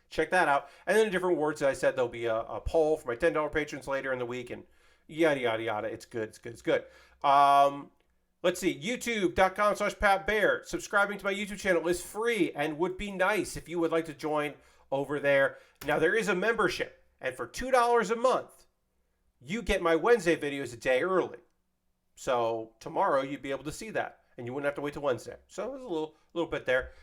Speaker 1: check that out. And then different rewards. As I said, there'll be a poll for my $10 patrons later in the week, and yada, yada, yada. It's good. It's good. It's good. Let's see. YouTube.com/PatBaer. Subscribing to my YouTube channel is free and would be nice if you would like to join over there. Now, there is a membership, and for $2 a month, you get my Wednesday videos a day early. So tomorrow you'd be able to see that, and you wouldn't have to wait till Wednesday. So there's a little bit there.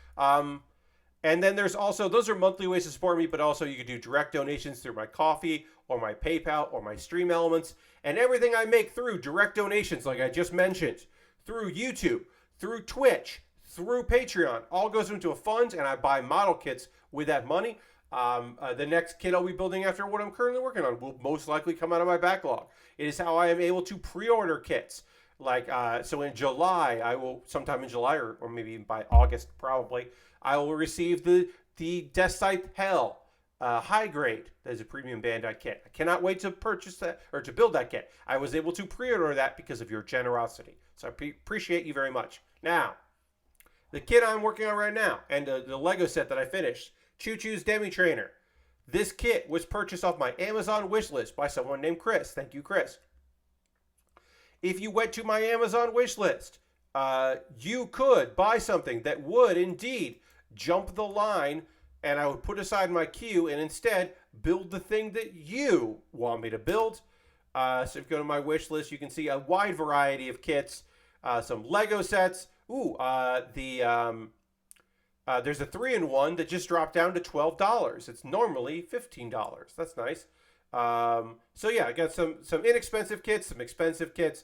Speaker 1: And then there's also, those are monthly ways to support me, but also you can do direct donations through my Ko-fi or my PayPal or my Stream Elements, and everything I make through direct donations, like I just mentioned, through YouTube, through Twitch, through Patreon, all goes into a fund, and I buy model kits with that money. The next kit I'll be building after what I'm currently working on will most likely come out of my backlog. It is how I am able to pre-order kits. Like, so in July, sometime in July, or maybe by August probably, I will receive the Death Scythe Hell High Grade. That is a premium Bandai kit. I cannot wait to purchase that or to build that kit. I was able to pre-order that because of your generosity. So I appreciate you very much. Now, the kit I'm working on right now and the Lego set that I finished, ChuChu's Demi Trainer. This kit was purchased off my Amazon wish list by someone named Chris. Thank you, Chris. If you went to my Amazon wish list, you could buy something that would indeed jump the line, and I would put aside my queue and instead build the thing that you want me to build. So if you go to my wish list, you can see a wide variety of kits, some Lego sets. There's a 3-in-1 that just dropped down to $12. It's normally $15. That's nice. So yeah, I got some inexpensive kits, some expensive kits.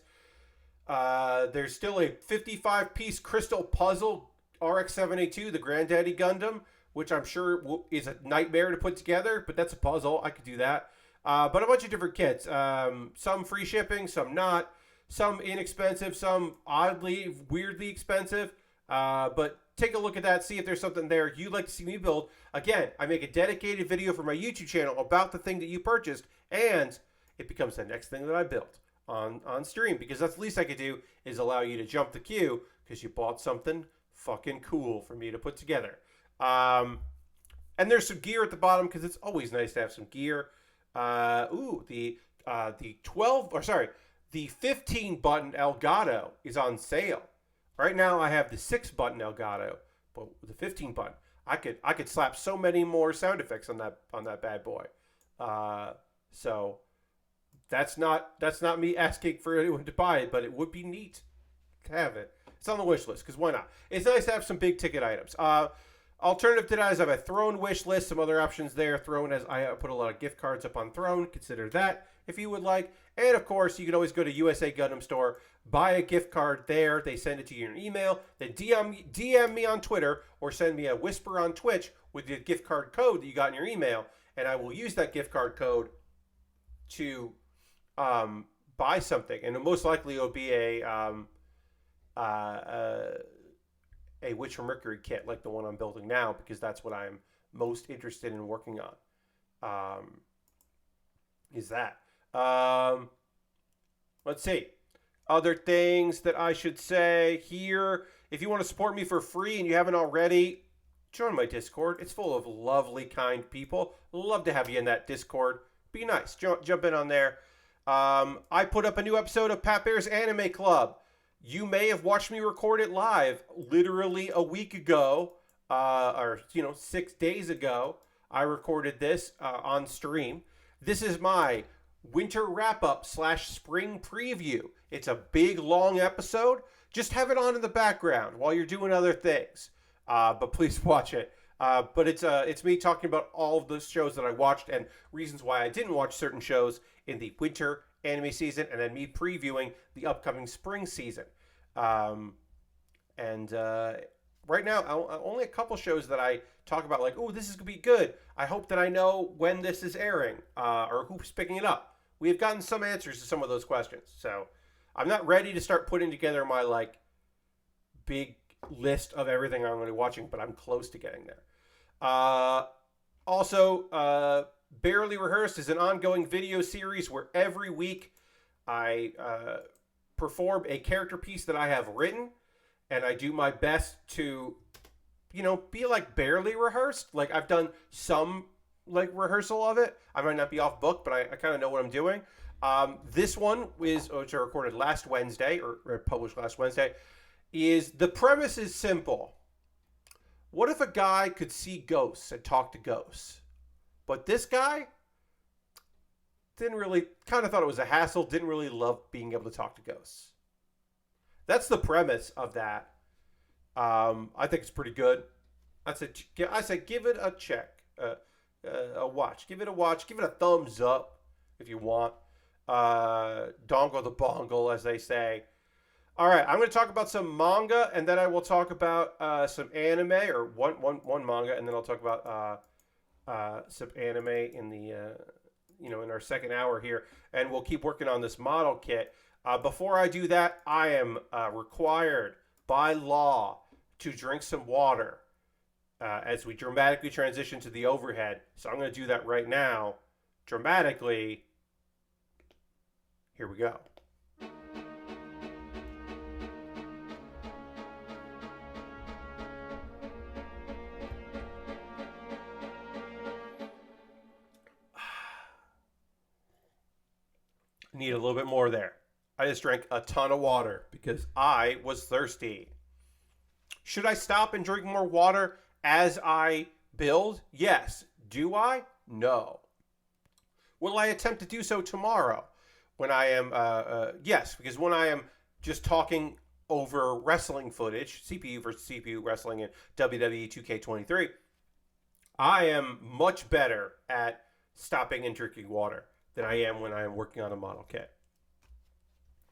Speaker 1: There's still a 55-piece crystal puzzle RX-782, the Granddaddy Gundam, which I'm sure is a nightmare to put together, but that's a puzzle. I could do that. But a bunch of different kits. Some free shipping, some not. Some inexpensive, some oddly, weirdly expensive. But take a look at that, see if there's something there you'd like to see me build. Again, I make a dedicated video for my YouTube channel about the thing that you purchased, and it becomes the next thing that I built on stream, because that's the least I could do is allow you to jump the queue because you bought something fucking cool for me to put together. And there's some gear at the bottom because it's always nice to have some gear. The 15-button Elgato is on sale. Right now I have the 6-button Elgato, but with the 15-button, I could slap so many more sound effects on that bad boy. So that's not me asking for anyone to buy it, but it would be neat to have it. It's on the wish list because why not? It's nice to have some big ticket items. Alternative to that is I have a Throne wish list, some other options there. Throne has I put a lot of gift cards up on Throne. Consider that if you would like. And of course, you can always go to USA Gundam Store, buy a gift card there. They send it to you in an email. Then DM me on Twitter or send me a whisper on Twitch with the gift card code that you got in your email, and I will use that gift card code to buy something. And most likely it'll be a Witch from Mercury kit like the one I'm building now, because that's what I'm most interested in working on. Let's see. Other things that I should say here. If you want to support me for free and you haven't already, join my Discord. It's full of lovely, kind people. Love to have you in that Discord. Be nice. Jump in on there. I put up a new episode of Pat Baer's Anime Club. You may have watched me record it live literally a week ago, or 6 days ago. I recorded this on stream. This is my winter wrap-up / spring preview. It's a big, long episode. Just have it on in the background while you're doing other things. But please watch it. But it's me talking about all of the shows that I watched and reasons why I didn't watch certain shows in the winter anime season, and then me previewing the upcoming spring season. Right now, only a couple shows that I talk about, like, oh, this is going to be good. I hope that I know when this is airing or who's picking it up. We have gotten some answers to some of those questions. So I'm not ready to start putting together my, big list of everything I'm going to be watching, but I'm close to getting there. Also, Baerly Rehearsed is an ongoing video series where every week I perform a character piece that I have written, and I do my best to, be barely rehearsed. Like, I've done some, rehearsal of it. I might not be off book, but I kind of know what I'm doing. This one which I recorded last Wednesday, or published last Wednesday, the premise is simple. What if a guy could see ghosts and talk to ghosts? But this guy kind of thought it was a hassle, didn't really love being able to talk to ghosts. That's the premise of that. I think it's pretty good. I say give it a check, a watch. Give it a watch. Give it a thumbs up if you want. Dongle the bongle, as they say. All right, I'm going to talk about some manga, and then I will talk about some anime, or one manga, and then I'll talk about some anime in the in our second hour here, and we'll keep working on this model kit. Before I do that, I am required by law to drink some water. as we dramatically transition to the overhead. So I'm going to do that right now, dramatically. Here we go. Need a little bit more there. I just drank a ton of water because I was thirsty. Should I stop and drink more water as I build? Yes. Do I? No. Will I attempt to do so tomorrow when I am, yes, because when I am just talking over wrestling footage, CPU versus CPU wrestling in WWE 2K23, I am much better at stopping and drinking water than I am when I am working on a model kit.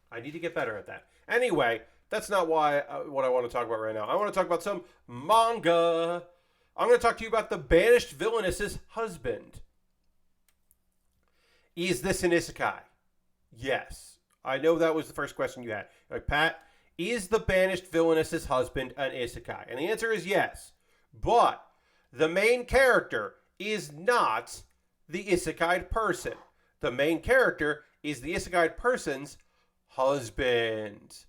Speaker 1: I need to get better at that. Anyway, that's not what I want to talk about right now. I want to talk about some manga. I'm going to talk to you about the Banished Villainess's husband. Is this an isekai? Yes. I know that was the first question you had. Like, Pat, is the Banished Villainess's husband an isekai? And the answer is yes. But the main character is not the isekai person. The main character is the isekai person's husband.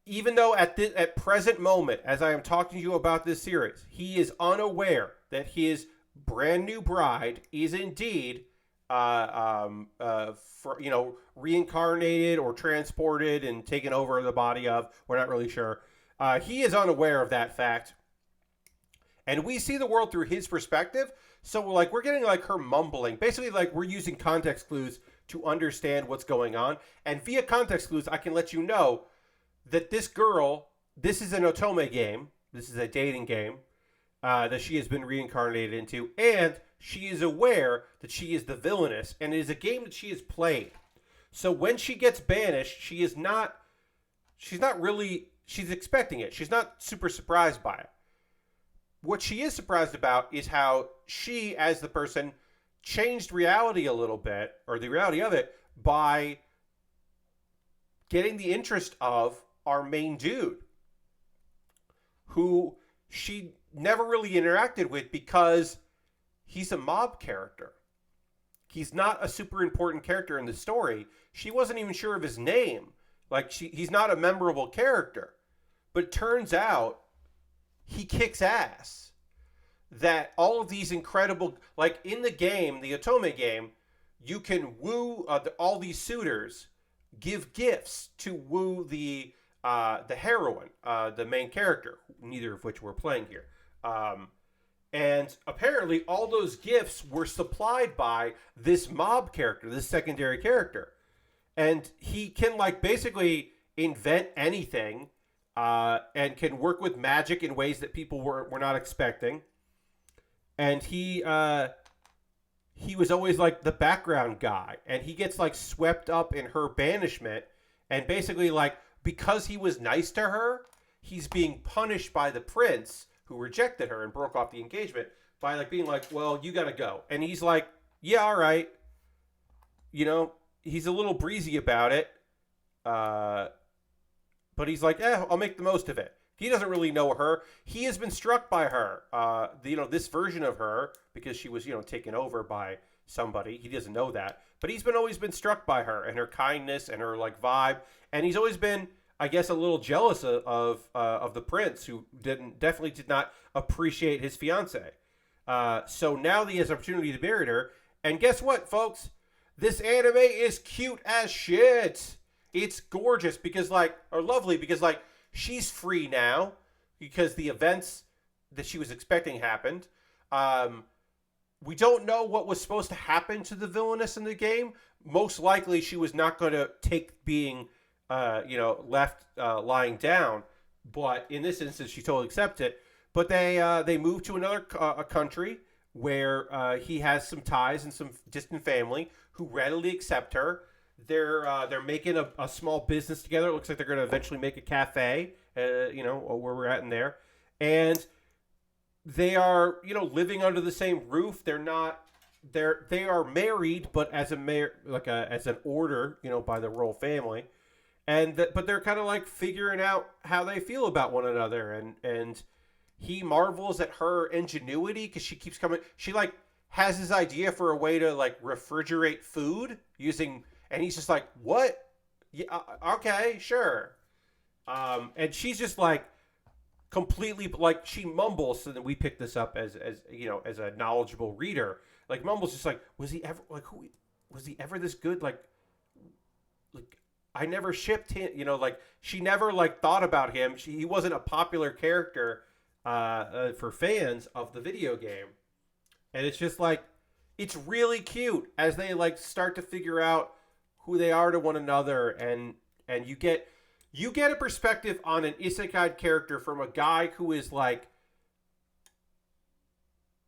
Speaker 1: Even though at present moment, as I am talking to you about this series, he is unaware that his brand new bride is indeed, reincarnated or transported and taken over the body of. We're not really sure. He is unaware of that fact, and we see the world through his perspective. So we're getting her mumbling. Basically, we're using context clues to understand what's going on. And via context clues, I can let you know that this girl, this is an otome game. This is a dating game that she has been reincarnated into. And she is aware that she is the villainess. And it is a game that she has played. So when she gets banished, she's expecting it. She's not super surprised by it. What she is surprised about is how she, as the person, changed reality a little bit, or the reality of it, by getting the interest of our main dude, who she never really interacted with because he's a mob character. He's not a super important character in the story. She wasn't even sure of his name. He's not a memorable character. But it turns out he kicks ass. That all of these incredible, in the game, the otome game, you can woo all these suitors, give gifts to woo the heroine, the main character, neither of which we're playing here. And apparently all those gifts were supplied by this mob character, this secondary character. And he can basically invent anything, and can work with magic in ways that people were not expecting. And he was always the background guy, and he gets swept up in her banishment, and basically because he was nice to her, he's being punished by the prince who rejected her and broke off the engagement by being well, you gotta go. And he's yeah, all right. He's a little breezy about it, but he's I'll make the most of it. He doesn't really know her. He has been struck by her. This version of her, because she was, taken over by somebody. He doesn't know that. But he's always been struck by her and her kindness and her vibe. And he's always been, I guess, a little jealous of the prince, who definitely did not appreciate his fiance. So now he has opportunity to marry her. And guess what, folks? This anime is cute as shit. It's gorgeous because lovely because she's free now because the events that she was expecting happened. We don't know what was supposed to happen to the villainess in the game. Most likely she was not going to take being, left lying down. But in this instance, she totally accepts it. But they moved to another country where he has some ties and some distant family who readily accept her. They're making a small business together. It looks like they're going to eventually make a cafe, where we're at in there. And they are, living under the same roof. They are married, but as an order, by the royal family. but they're kind of like figuring out how they feel about one another, and he marvels at her ingenuity because she keeps coming. She like has his idea for a way to like refrigerate food using, and he's just like, what? Yeah, okay, sure. And she's just like completely like she mumbles, so that we pick this up as you know, as a knowledgeable reader. Like mumbles just like, was he ever like who was he ever this good? Like I never shipped him, you know, like she never like thought about him. He wasn't a popular character for fans of the video game. And it's just like, it's really cute as they like start to figure out who they are to one another, and you get a perspective on an isekai character from a guy who is like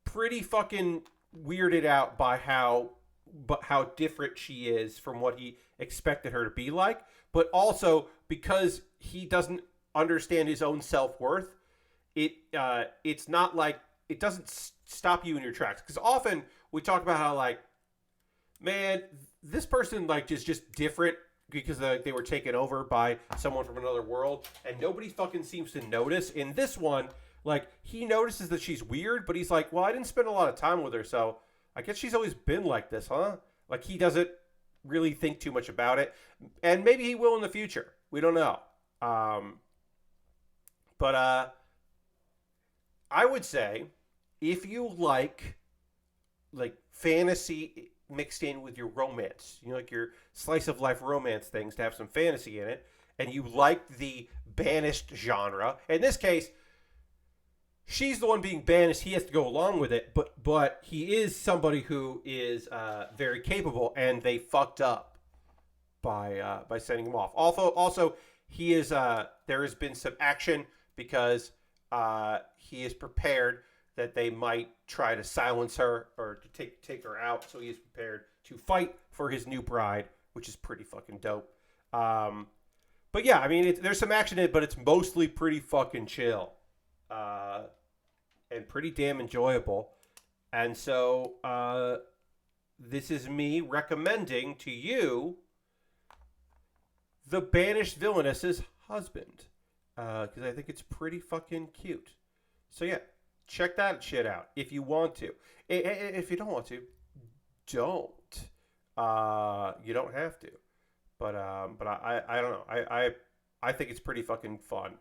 Speaker 1: pretty fucking weirded out by how different she is from what he expected her to be like, but also because he doesn't understand his own self-worth. It's not like it doesn't stop you in your tracks, because often we talk about how like, man, this person like is just different because they were taken over by someone from another world, and nobody fucking seems to notice. In this one, like, he notices that she's weird, but he's like, well, I didn't spend a lot of time with her, so I guess she's always been like this, huh? Like, he doesn't really think too much about it, and maybe he will in the future. We don't know. But I would say, if you like fantasy mixed in with your romance, you know, like your slice of life romance things to have some fantasy in it, and you like the banished genre, in this case, she's the one being banished. He has to go along with it, but he is somebody who is very capable, and they fucked up by sending him off. Also, he is there has been some action because he is prepared that they might try to silence her or to take her out, so he is prepared to fight for his new bride, which is pretty fucking dope. But yeah, I mean, there's some action in it, but it's mostly pretty fucking chill. And pretty damn enjoyable. And so, this is me recommending to you the Banished Villainess's husband. Because I think it's pretty fucking cute. So yeah, check that shit out if you want to. If you don't want to, don't. You don't have to. But I don't know. I think it's pretty fucking fun.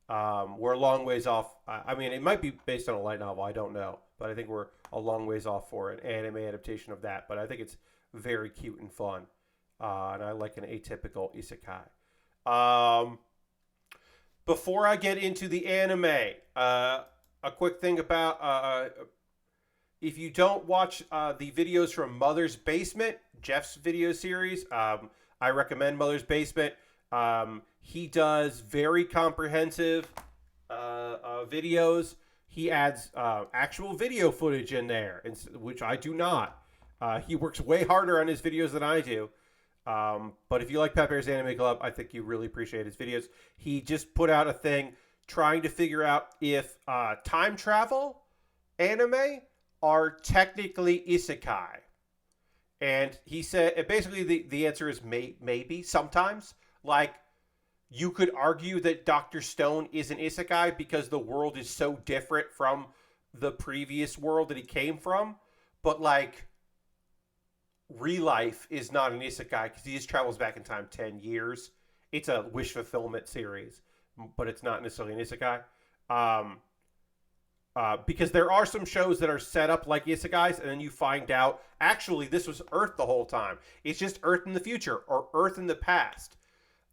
Speaker 1: We're a long ways off. I mean, it might be based on a light novel. I don't know. But I think we're a long ways off for an anime adaptation of that. But I think it's very cute and fun. And I like an atypical isekai. Before I get into the anime, a quick thing about if you don't watch the videos from Mother's Basement, Jeff's video series, I recommend Mother's Basement. He does very comprehensive videos. He adds actual video footage in there, which I do not. He works way harder on his videos than I do. But if you like Pat Bear's Anime Club, I think you really appreciate his videos. He just put out a thing trying to figure out if time travel anime are technically isekai. And he said, basically the answer is maybe, sometimes. Like, you could argue that Dr. Stone is an isekai because the world is so different from the previous world that he came from. But, like, Real Life is not an isekai because he just travels back in time 10 years. It's a wish fulfillment series, but it's not necessarily an isekai. Because there are some shows that are set up like isekais, and then you find out, actually, this was Earth the whole time. It's just Earth in the future or Earth in the past.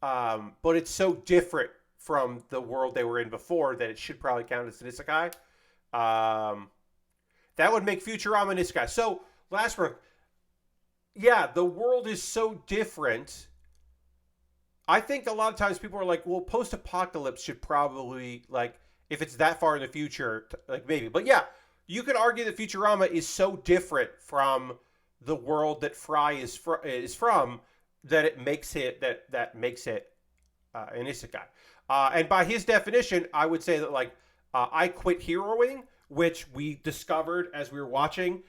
Speaker 1: But it's so different from the world they were in before that it should probably count as an isekai. That would make Futurama an isekai. So, last one. Yeah, the world is so different. I think a lot of times people are like, well, post-apocalypse should probably, like, if it's that far in the future, like, maybe. But yeah, you could argue that Futurama is so different from the world that Fry is from that it makes it, that makes it an isekai. And by his definition, I would say that, like, I Quit Heroing, which we discovered as we were watching,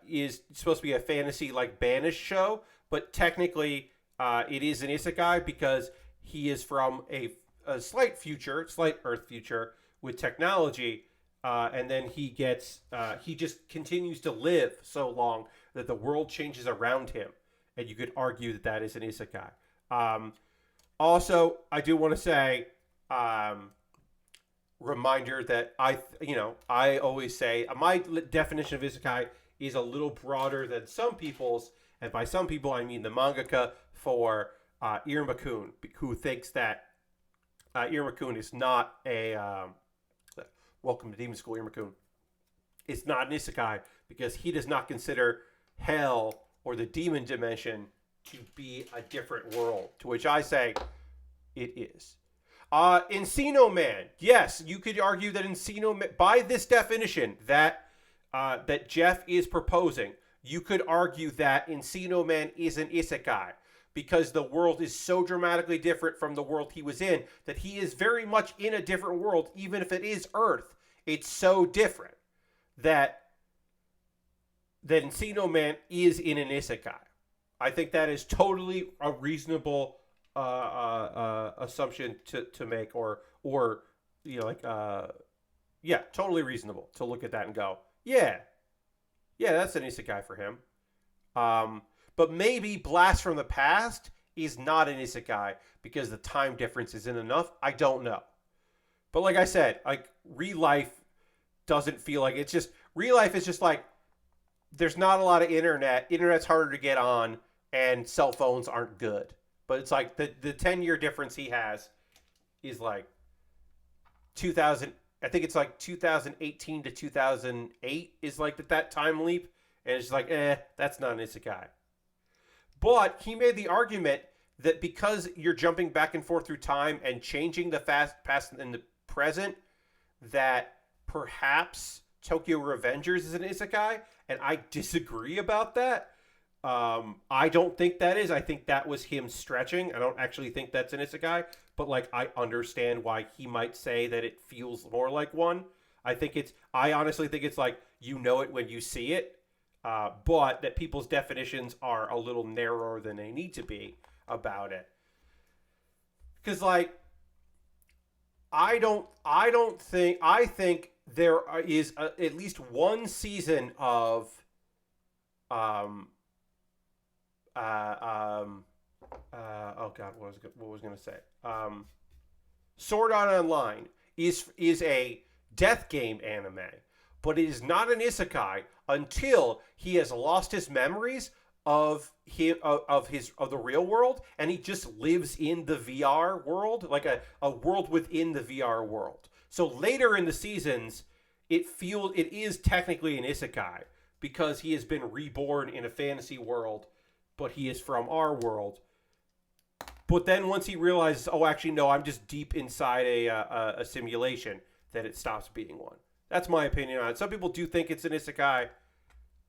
Speaker 1: is supposed to be a fantasy like Banished show, but technically it is an isekai because he is from a slight Earth future with technology, and then he just continues to live so long that the world changes around him, and you could argue that that is an isekai. Also, I do want to say, reminder that I always say my definition of isekai is a little broader than some people's, and by some people I mean the mangaka for Iruma-kun, who thinks that Iruma-kun is not a welcome to Demon School. Iruma-kun is not an isekai because he does not consider hell or the demon dimension to be a different world, to which I say it is. Encino Man, yes, you could argue that Encino Man, by this definition that that Jeff is proposing, you could argue that Encino Man is an isekai because the world is so dramatically different from the world he was in that he is very much in a different world, even if it is Earth. It's so different that Encino Man is in an isekai. I think that is totally a reasonable assumption to make, or totally reasonable to look at that and go, yeah, that's an isekai for him. But maybe Blast from the Past is not an isekai because the time difference isn't enough. I don't know. But like I said, like Real Life doesn't feel like it's just Real Life is just like there's not a lot of internet. Internet's harder to get on, and cell phones aren't good. But it's like the 10-year difference he has is like 2000. I think it's like 2018 to 2008 is like that time leap, and it's like that's not an isekai. But he made the argument that because you're jumping back and forth through time and changing the past and the present, that perhaps Tokyo Revengers is an isekai, and I disagree about that. I don't think that is. I think that was him stretching. I don't actually think that's an isekai, but like I understand why he might say that it feels more like one. I honestly think it's like you know it when you see it, but that people's definitions are a little narrower than they need to be about it. Because like I think there is at least one season of oh god, what was going to say? Sword Art Online is a death game anime, but it is not an isekai until he has lost his memories of the real world, and he just lives in the VR world, like a world within the VR world. So later in the seasons, it is technically an isekai because he has been reborn in a fantasy world, but he is from our world. But then once he realizes, oh, actually, no, I'm just deep inside a simulation, then it stops being one. That's my opinion on it. Some people do think it's an isekai,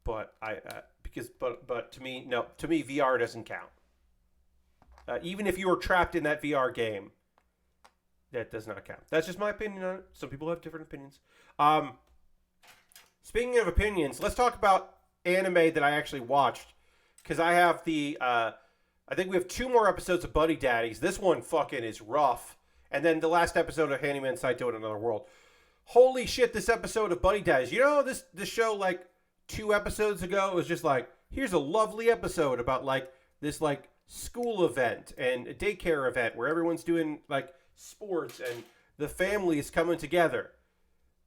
Speaker 1: but but to me, no. To me, VR doesn't count. Even if you were trapped in that VR game, that does not count. That's just my opinion on it. Some people have different opinions. Speaking of opinions, let's talk about anime that I actually watched. Because I have I think we have 2 more episodes of Buddy Daddies. This one fucking is rough. And then the last episode of Handyman, Saitou in Another World. Holy shit, this episode of Buddy Daddies. You know, this show, like, 2 episodes ago, it was just like, here's a lovely episode about, like, this, like, school event and a daycare event where everyone's doing, like, sports and the family is coming together.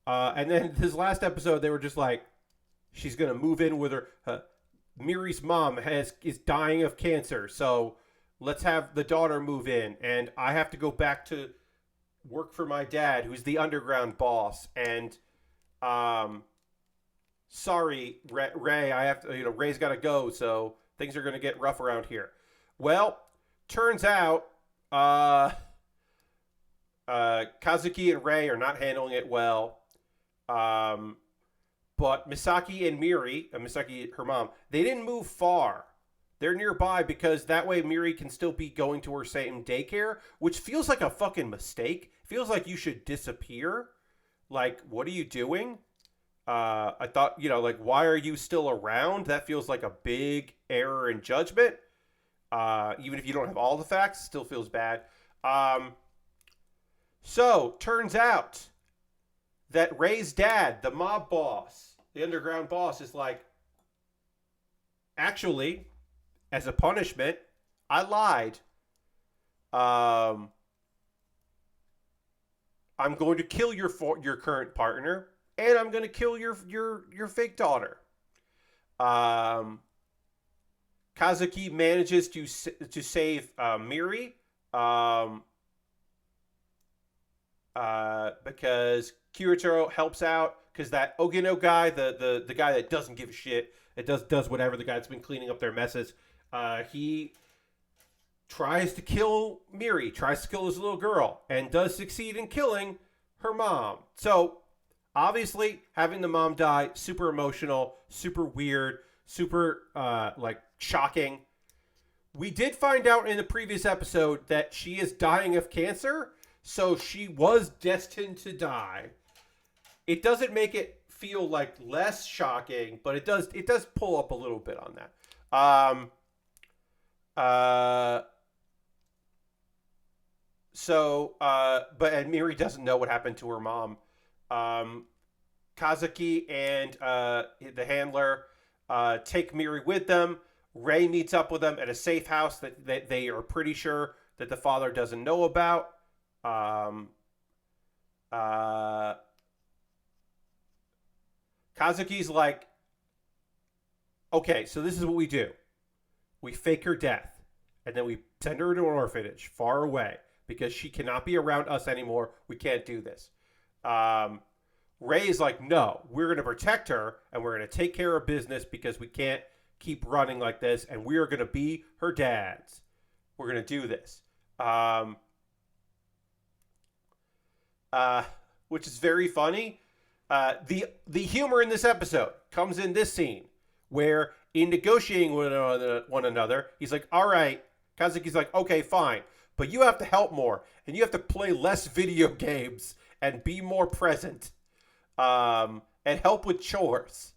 Speaker 1: And then this last episode, they were just like, she's going to move in with her... Miri's mom is dying of cancer, so let's have the daughter move in, and I have to go back to work for my dad, who's the underground boss, and sorry, Ray, I have to, Ray's got to go, so things are going to get rough around here. Well, turns out Kazuki and Ray are not handling it well. But Misaki and Miri, Misaki, her mom, they didn't move far. They're nearby because that way Miri can still be going to her same daycare, which feels like a fucking mistake. Feels like you should disappear. Like, what are you doing? I thought, like, why are you still around? That feels like a big error in judgment. Even if you don't have all the facts, still feels bad. So, turns out that Ray's dad, the mob boss, the underground boss, is like, actually, as a punishment, I lied. I'm going to kill your current partner, and I'm going to kill your fake daughter. Kazuki manages to save Miri, because Kirito helps out, because that Ogino guy, the guy that doesn't give a shit, it does whatever, the guy that's been cleaning up their messes, he tries to kill Miri, tries to kill his little girl, and does succeed in killing her mom. So, obviously, having the mom die, super emotional, super weird, super, shocking. We did find out in the previous episode that she is dying of cancer, so she was destined to die. It doesn't make it feel like less shocking, but it does pull up a little bit on that. And Miri doesn't know what happened to her mom. Kazuki and the handler take Miri with them. Ray meets up with them at a safe house that they are pretty sure that the father doesn't know about. Kazuki's like, okay, so this is what we do. We fake her death, and then we send her to an orphanage far away because she cannot be around us anymore. We can't do this. Ray's like, no, we're going to protect her, and we're going to take care of business because we can't keep running like this, and we are going to be her dads. We're going to do this. Which is very funny. The humor in this episode comes in this scene where, in negotiating with one another, he's like, all right, Kazuki's like, okay, fine, but you have to help more, and you have to play less video games and be more present, and help with chores,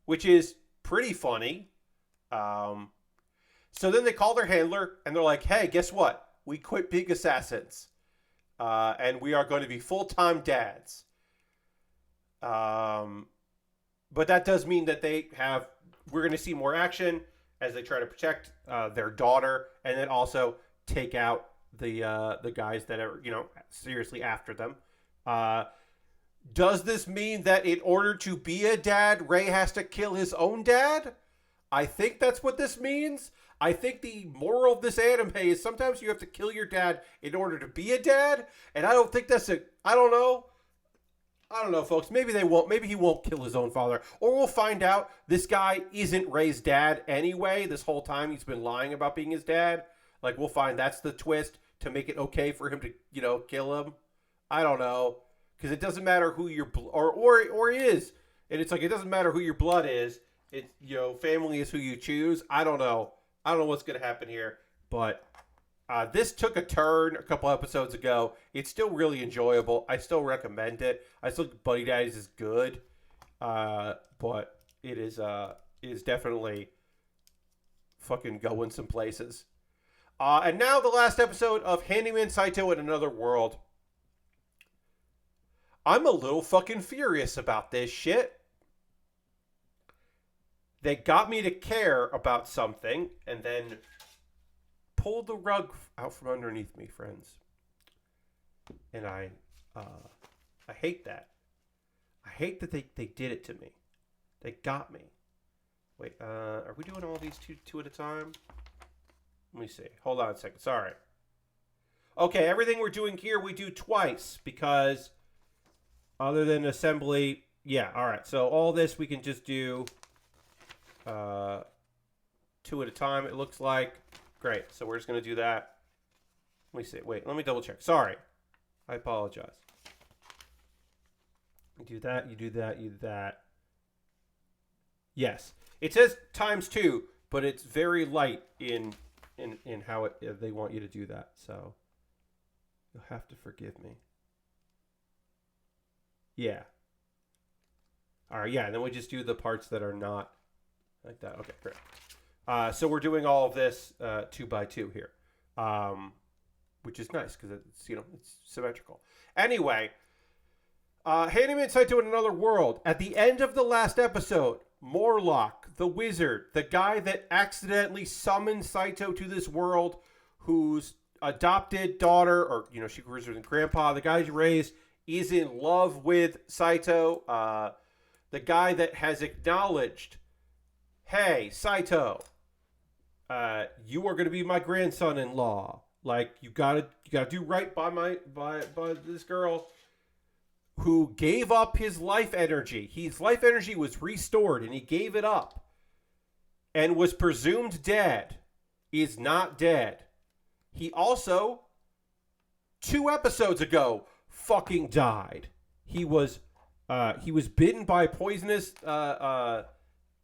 Speaker 1: which is pretty funny. So then they call their handler, and they're like, hey, guess what? We quit being assassins. And we are going to be full-time dads. But that does mean that we're going to see more action as they try to protect their daughter, and then also take out the guys that are, seriously after them. Does this mean that in order to be a dad, Ray has to kill his own dad? I think that's what this means. I think the moral of this anime is sometimes you have to kill your dad in order to be a dad. And I don't think I don't know. I don't know, folks. Maybe they won't. Maybe he won't kill his own father. Or we'll find out this guy isn't Ray's dad anyway. This whole time he's been lying about being his dad. Like, we'll find that's the twist to make it okay for him to, kill him. I don't know. Because it doesn't matter who your or he is. And it's like, it doesn't matter who your blood is. It's, family is who you choose. I don't know. I don't know what's going to happen here. But this took a turn a couple episodes ago. It's still really enjoyable. I still recommend it. I still think Buddy Daddies is good. But it is definitely fucking going some places. And now the last episode of Handyman, Saitou in Another World. I'm a little fucking furious about this shit. They got me to care about something and then pulled the rug out from underneath me, friends. And I hate that. I hate that they did it to me. They got me. Wait, are we doing all these two at a time? Let me see. Hold on a second. Sorry. Okay, everything we're doing here we do twice because other than assembly, yeah, all right. So all this we can just do two at a time, it looks like. Great. So we're just going to do that. Let me see. Wait, let me double check. Sorry. I apologize. You do that, you do that, you do that. Yes. It says ×2, but it's very light in how they want you to do that. So you'll have to forgive me. Yeah. All right, yeah, and then we just do the parts that are not like that. Okay, great. So we're doing all of this 2x2 here, which is nice because it's it's symmetrical. Anyway, Handyman Saitou in another world. At the end of the last episode, Morlock, the wizard, the guy that accidentally summoned Saitou to this world, whose adopted daughter, or she grew with grandpa, the guy he raised, is in love with Saitou. The guy that has acknowledged, hey, Saitou, you are going to be my grandson-in-law. Like, you gotta do right by this girl who gave up his life energy. His life energy was restored, and he gave it up, and was presumed dead. Is not dead. He also, 2 episodes ago, fucking died. He was bitten by a poisonous like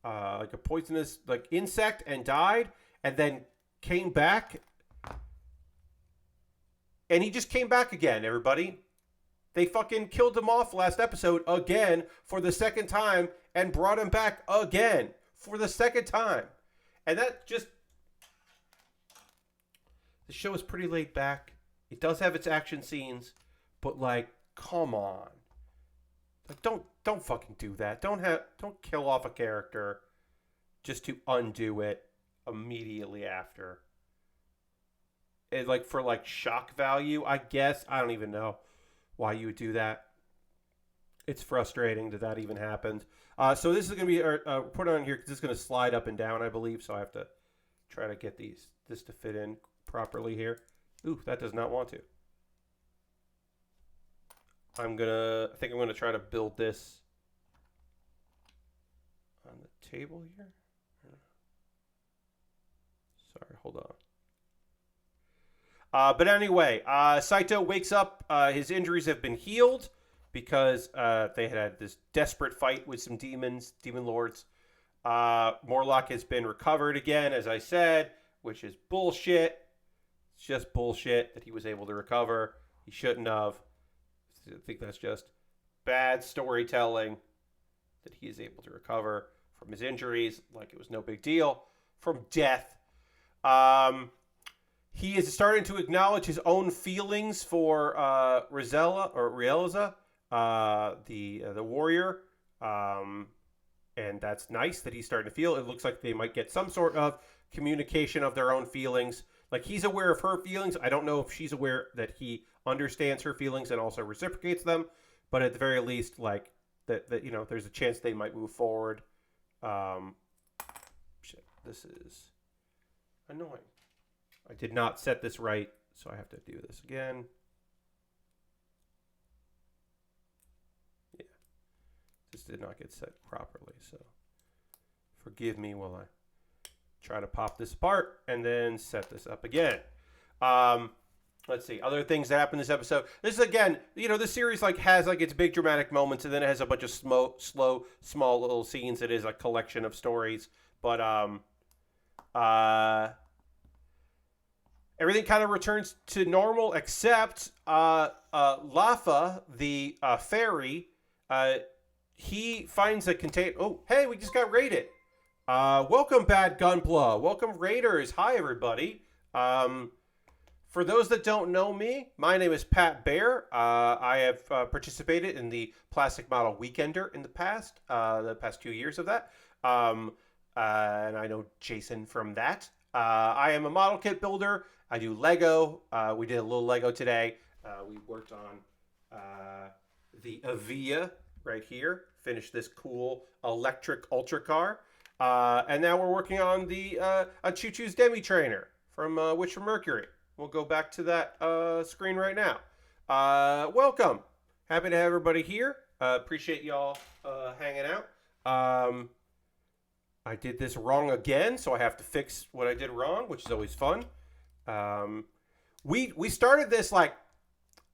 Speaker 1: a poisonous insect and died, and then came back. And he just came back again, everybody. They fucking killed him off last episode again for the second time and brought him back again for the second time. And that just... The show is pretty laid back. It does have its action scenes, but come on. Don't fucking do that. Don't kill off a character just to undo it immediately after. And for shock value, I guess. I don't even know why you would do that. It's frustrating that even happened. So this is going to be put on here because it's going to slide up and down, I believe. So I have to try to get this to fit in properly here. Ooh, that does not want to. I think I'm gonna try to build this on the table here. Sorry, hold on. But anyway, Saitou wakes up. His injuries have been healed because they had this desperate fight with some demon lords. Morlock has been recovered again, as I said, which is bullshit. It's just bullshit that he was able to recover. He shouldn't have. I think that's just bad storytelling that he is able to recover from his injuries like it was no big deal, from death. He is starting to acknowledge his own feelings for Rielza, the warrior, and that's nice that he's starting to feel. It looks like they might get some sort of communication of their own feelings. Like, he's aware of her feelings. I don't know if she's aware that he understands her feelings and also reciprocates them, but at the very least, that there's a chance they might move forward. Shit, this is annoying. I did not set this right, so I have to do this again. Yeah, this did not get set properly, so forgive me while I try to pop this apart and then set this up again. Let's see, other things that happened this episode. This is, again, this series has its big dramatic moments, and then it has a bunch of slow, small little scenes. It is a collection of stories, but everything kind of returns to normal except Lafa, the fairy. He finds a container. Oh, hey, we just got raided. Welcome, Bad Gunpla. Welcome, Raiders. Hi, everybody. For those that don't know me, my name is Pat Baer. I have participated in the Plastic Model Weekender in the past 2 years of that. And I know Jason from that. I am a model kit builder. I do Lego. We did a little Lego today. We worked on the Evija right here. Finished this cool electric ultra car. And now we're working on the a ChuChu's Demi trainer from Witch from Mercury. We'll go back to that screen right now. Welcome. Happy to have everybody here. Appreciate y'all hanging out. I did this wrong again, so I have to fix what I did wrong, which is always fun. We started this I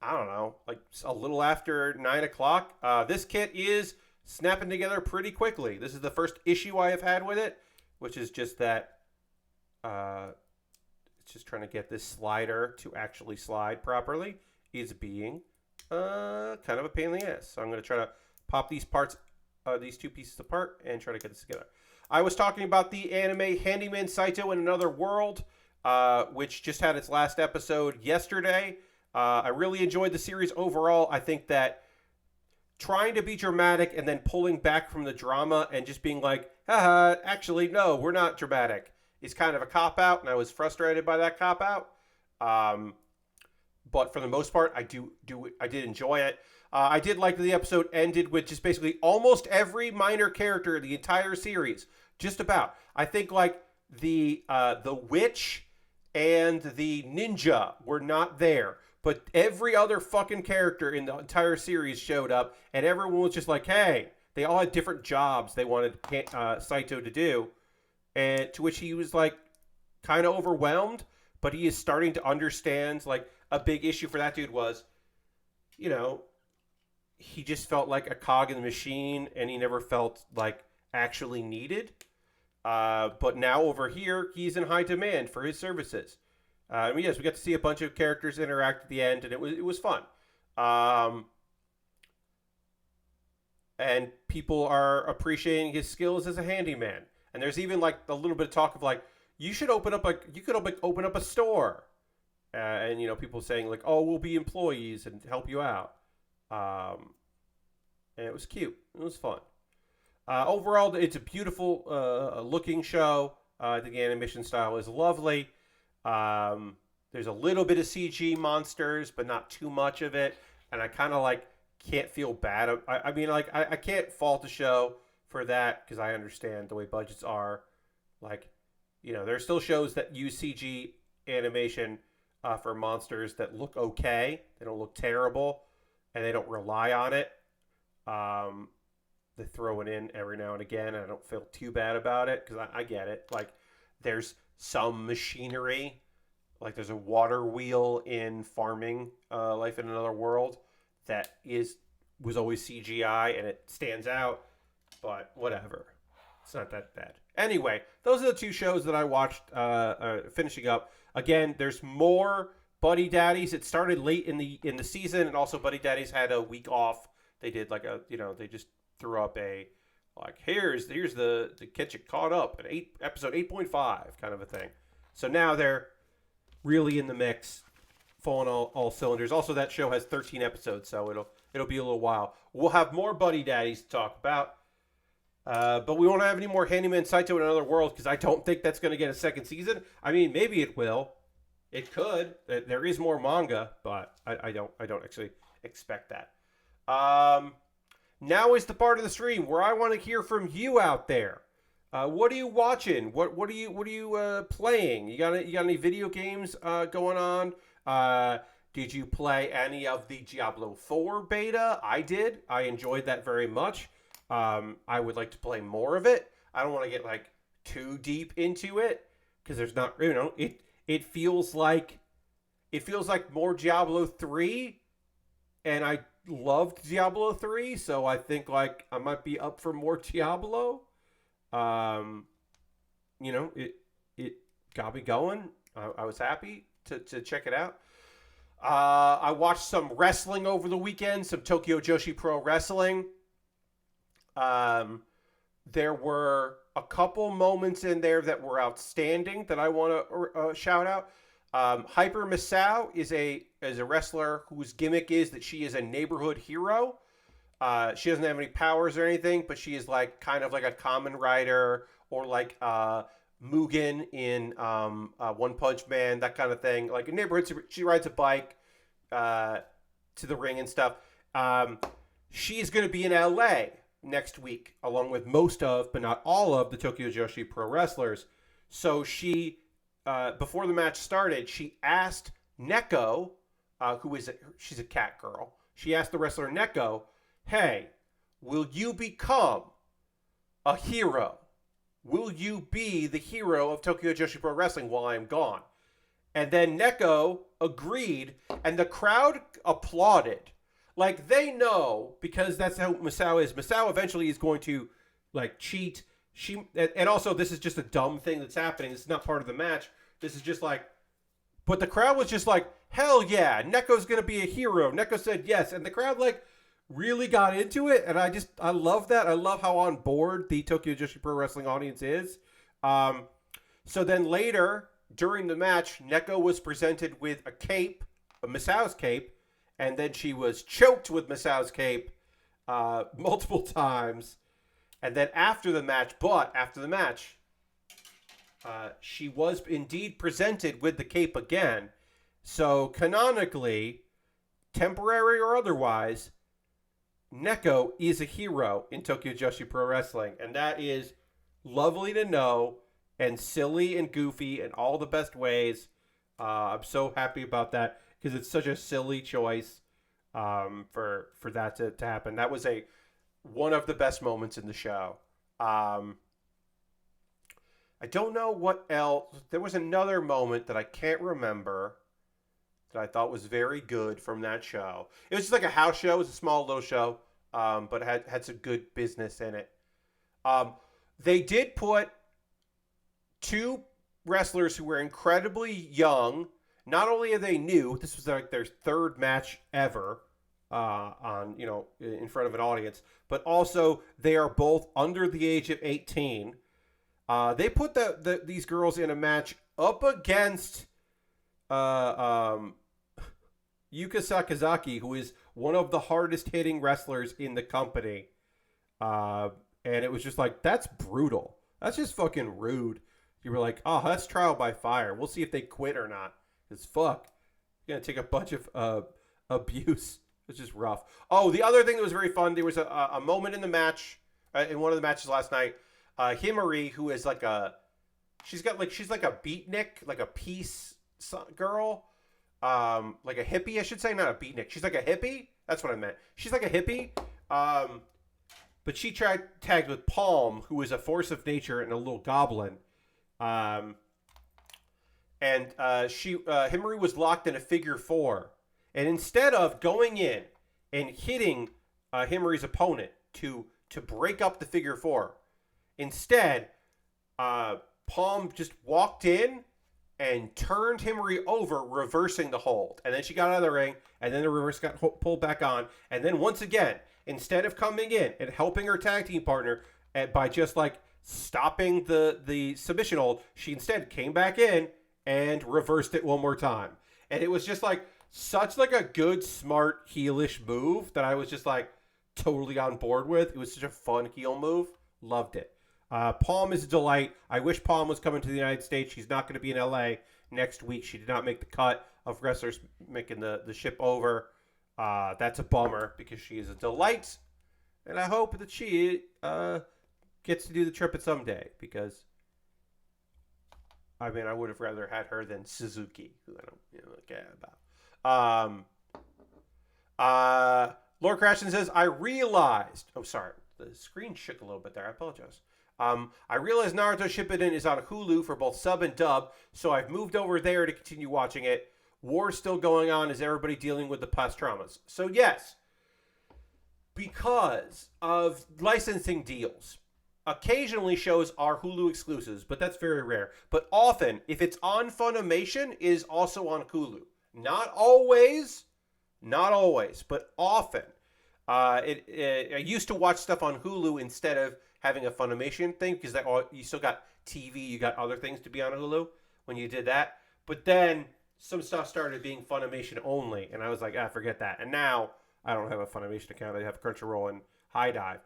Speaker 1: don't know, a little after 9 o'clock. This kit is snapping together pretty quickly. This is the first issue I have had with it, which is just that it's just trying to get this slider to actually slide properly is being kind of a pain in the ass. So I'm going to try to pop these parts these two pieces apart and try to get this together. I was talking about the anime Handyman Saitou in Another World, which just had its last episode yesterday. I really enjoyed the series overall. I think that trying to be dramatic and then pulling back from the drama and just being like, haha, actually, no, we're not dramatic, is kind of a cop-out, and I was frustrated by that cop-out. But for the most part, I did enjoy it. I did like that the episode ended with just basically almost every minor character in the entire series. Just about. I think like the witch and the ninja were not there, but every other fucking character in the entire series showed up, and everyone was just like, hey, they all had different jobs they wanted Saitou to do, and to which he was like kind of overwhelmed, but he is starting to understand. Like a big issue for that dude was, you know, he just felt like a cog in the machine, and he never felt like actually needed. But now over here, he's in high demand for his services. Yes, we got to see a bunch of characters interact at the end, and it was fun. And people are appreciating his skills as a handyman. And there's even like a little bit of talk of like, you could open up a store. And you know, people saying like, oh, we'll be employees and help you out. And it was cute. It was fun. Overall, it's a beautiful looking show. I think the animation style is lovely. There's a little bit of CG monsters, but not too much of it. And I kind of like can't feel bad. I mean, like I can't fault the show for that because I understand the way budgets are. Like, you know, there's still shows that use CG animation for monsters that look okay. They don't look terrible, and they don't rely on it. They throw it in every now and again, and I don't feel too bad about it because I get it. Like, there's some machinery, like there's a water wheel in Farming Life in Another World that was always CGI, and it stands out, but whatever. It's not that bad. Anyway, those are the two shows that I watched finishing up. Again, there's more Buddy Daddies. It started late in the season, and also Buddy Daddies had a week off. They did like they just threw up a like here's the get you caught up at episode 8.5 kind of a thing. So now they're really in the mix, falling all cylinders. Also, that show has 13 episodes, so it'll be a little while. We'll have more Buddy Daddies to talk about, but we won't have any more Handyman Saitou in Another World because I don't think that's going to get a second season. I mean, maybe it will. It could. There is more manga, but I don't actually expect that. Now is the part of the stream where I want to hear from you out there. What are you watching? What are you playing? You got any video games going on? Did you play any of the Diablo 4 beta? I did. I enjoyed that very much. I would like to play more of it. I don't want to get like too deep into it because there's not, it feels like more Diablo 3, and I loved Diablo 3, so I think like I might be up for more Diablo. It got me going. I was happy to check it out. I watched some wrestling over the weekend, some Tokyo Joshi Pro Wrestling. There were a couple moments in there that were outstanding that I want to shout out. Hyper Misao is a wrestler whose gimmick is that she is a neighborhood hero. She doesn't have any powers or anything, but she is like kind of like a Kamen Rider or like Mugen in One Punch Man, that kind of thing. Like a neighborhood, she rides a bike to the ring and stuff. She's going to be in LA next week, along with most of, but not all of, the Tokyo Joshi Pro wrestlers. So she, before the match started, she asked Neko, she's a cat girl. She asked the wrestler Neko, hey, will you become a hero? Will you be the hero of Tokyo Joshi Pro Wrestling while I'm gone? And then Neko agreed, and the crowd applauded. Like, they know, because that's how Misao is. Misao eventually is going to, like, cheat. And also, this is just a dumb thing that's happening. This is not part of the match. This is just like... But the crowd was just like, hell yeah, Neko's going to be a hero. Neko said yes. And the crowd, like, really got into it, and I love that. I love how on board the Tokyo Joshi Pro Wrestling audience is. So then later during the match, Neko was presented with a cape, a Misao's cape, and then she was choked with Misao's cape multiple times. And then after the match, she was indeed presented with the cape again. So canonically, temporary or otherwise, Neko is a hero in Tokyo Joshi Pro Wrestling. And that is lovely to know, and silly and goofy in all the best ways. I'm so happy about that because it's such a silly choice for that to happen. That was one of the best moments in the show. I don't know what else. There was another moment that I can't remember that I thought was very good from that show. It was just like a house show. It was a small little show, but it had some good business in it. They did put two wrestlers who were incredibly young. Not only are they new, this was like their third match ever in front of an audience, but also they are both under the age of 18. They put these girls in a match up against Yuka Sakazaki, who is one of the hardest hitting wrestlers in the company. And it was just like, that's brutal. That's just fucking rude. You were like, oh, that's trial by fire. We'll see if they quit or not. Because fuck, you're going to take a bunch of abuse. It's just rough. Oh, the other thing that was very fun, there was a moment in the match, in one of the matches last night. Himari, who is she's like a beatnik, like a peace girl, like a hippie, I should say, not a beatnik. She's like a hippie. That's what I meant. She's like a hippie. But she tagged with Palm, who is a force of nature and a little goblin. And Himari was locked in a figure four. And instead of going in and hitting Himari's opponent to break up the figure four, instead, Palm just walked in and turned Himari over, reversing the hold. And then she got out of the ring, and then the reverse got pulled back on. And then once again, instead of coming in and helping her tag team partner by just like stopping the submission hold, she instead came back in and reversed it one more time. And it was just like such like a good, smart, heelish move that I was just like totally on board with. It was such a fun heel move. Loved it. Palm is a delight. I wish Palm was coming to the United States. She's not going to be in LA next week. She did not make the cut of wrestlers making the ship over. That's a bummer because she is a delight. And I hope that she gets to do the trip at someday because, I mean, I would have rather had her than Suzuki, who I don't care about. Lord Crashton says, I realized... Oh, sorry. The screen shook a little bit there. I apologize. I realized Naruto Shippuden is on Hulu for both sub and dub, so I've moved over there to continue watching it. War's still going on. Is everybody dealing with the past traumas? So, yes. Because of licensing deals, occasionally shows are Hulu exclusives, but that's very rare. But often, if it's on Funimation, it is also on Hulu. Not always, but often. I used to watch stuff on Hulu instead of having a Funimation thing because you still got TV, you got other things to be on Hulu when you did that. But then some stuff started being Funimation only, and I was like, forget that. And now I don't have a Funimation account. I have Crunchyroll and High Dive.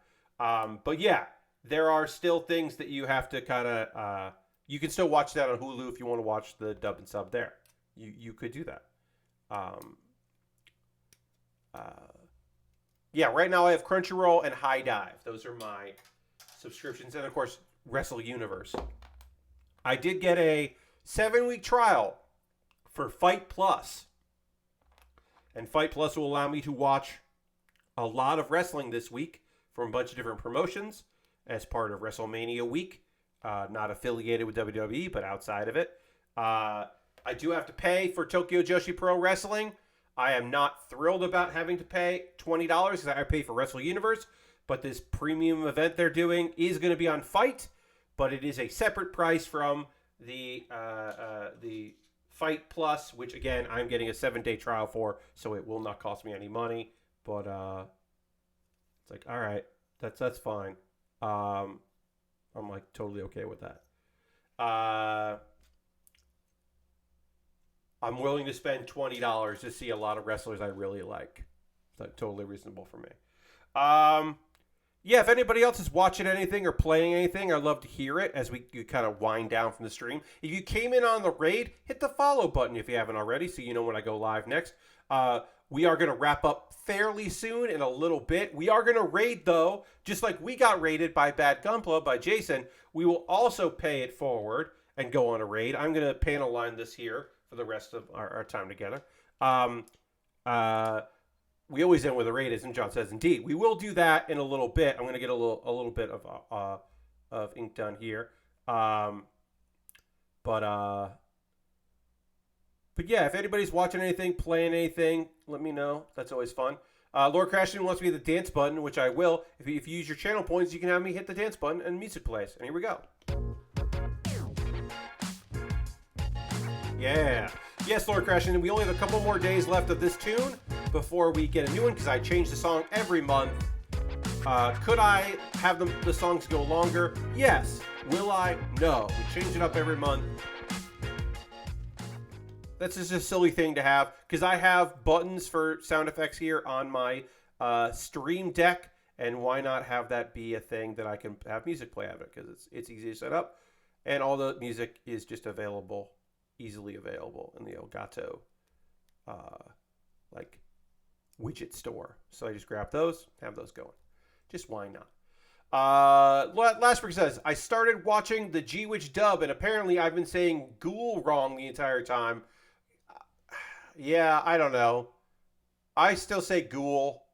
Speaker 1: But yeah, there are still things that you have to kind of... you can still watch that on Hulu if you want to watch the dub and sub there. You could do that. Yeah, right now I have Crunchyroll and High Dive. Those are my subscriptions. And, of course, Wrestle Universe. I did get a 7-week trial for Fight Plus. And Fight Plus will allow me to watch a lot of wrestling this week from a bunch of different promotions as part of WrestleMania week. Not affiliated with WWE, but outside of it. I do have to pay for Tokyo Joshi Pro Wrestling. I am not thrilled about having to pay $20 because I pay for Wrestle Universe. But this premium event they're doing is going to be on Fight. But it is a separate price from the Fight Plus, which, again, I'm getting a 7-day trial for. So it will not cost me any money. But It's like, all right, that's fine. I'm like totally okay with that. I'm willing to spend $20 to see a lot of wrestlers I really like. That's totally reasonable for me. Yeah, if anybody else is watching anything or playing anything, I'd love to hear it as we kind of wind down from the stream. If you came in on the raid, hit the follow button if you haven't already so you know when I go live next. We are going to wrap up fairly soon in a little bit. We are going to raid, though, just like we got raided by Bad Gunpla, by Jason. We will also pay it forward and go on a raid. I'm going to panel line this here for the rest of our time together. We always end with a raid, and John says, indeed. We will do that in a little bit. I'm going to get a little bit of ink done here. But yeah, if anybody's watching anything, playing anything, let me know. That's always fun. Lord Crashing wants me to hit the dance button, which I will. If you use your channel points, you can have me hit the dance button and music plays. And here we go. Yeah. Yes, Lord Crashing, we only have a couple more days left of this tune before we get a new one, because I change the song every month. Could I have the songs go longer? Yes. Will I? No. We change it up every month. That's just a silly thing to have, because I have buttons for sound effects here on my Stream Deck, and why not have that be a thing that I can have music play out of it, because it's easy to set up, and all the music is just easily available in the Elgato like widget store. So I just grab those, have those going. Just why not? Lastberg says, I started watching the G-Witch dub, and apparently I've been saying ghoul wrong the entire time. Yeah, I don't know. I still say ghoul.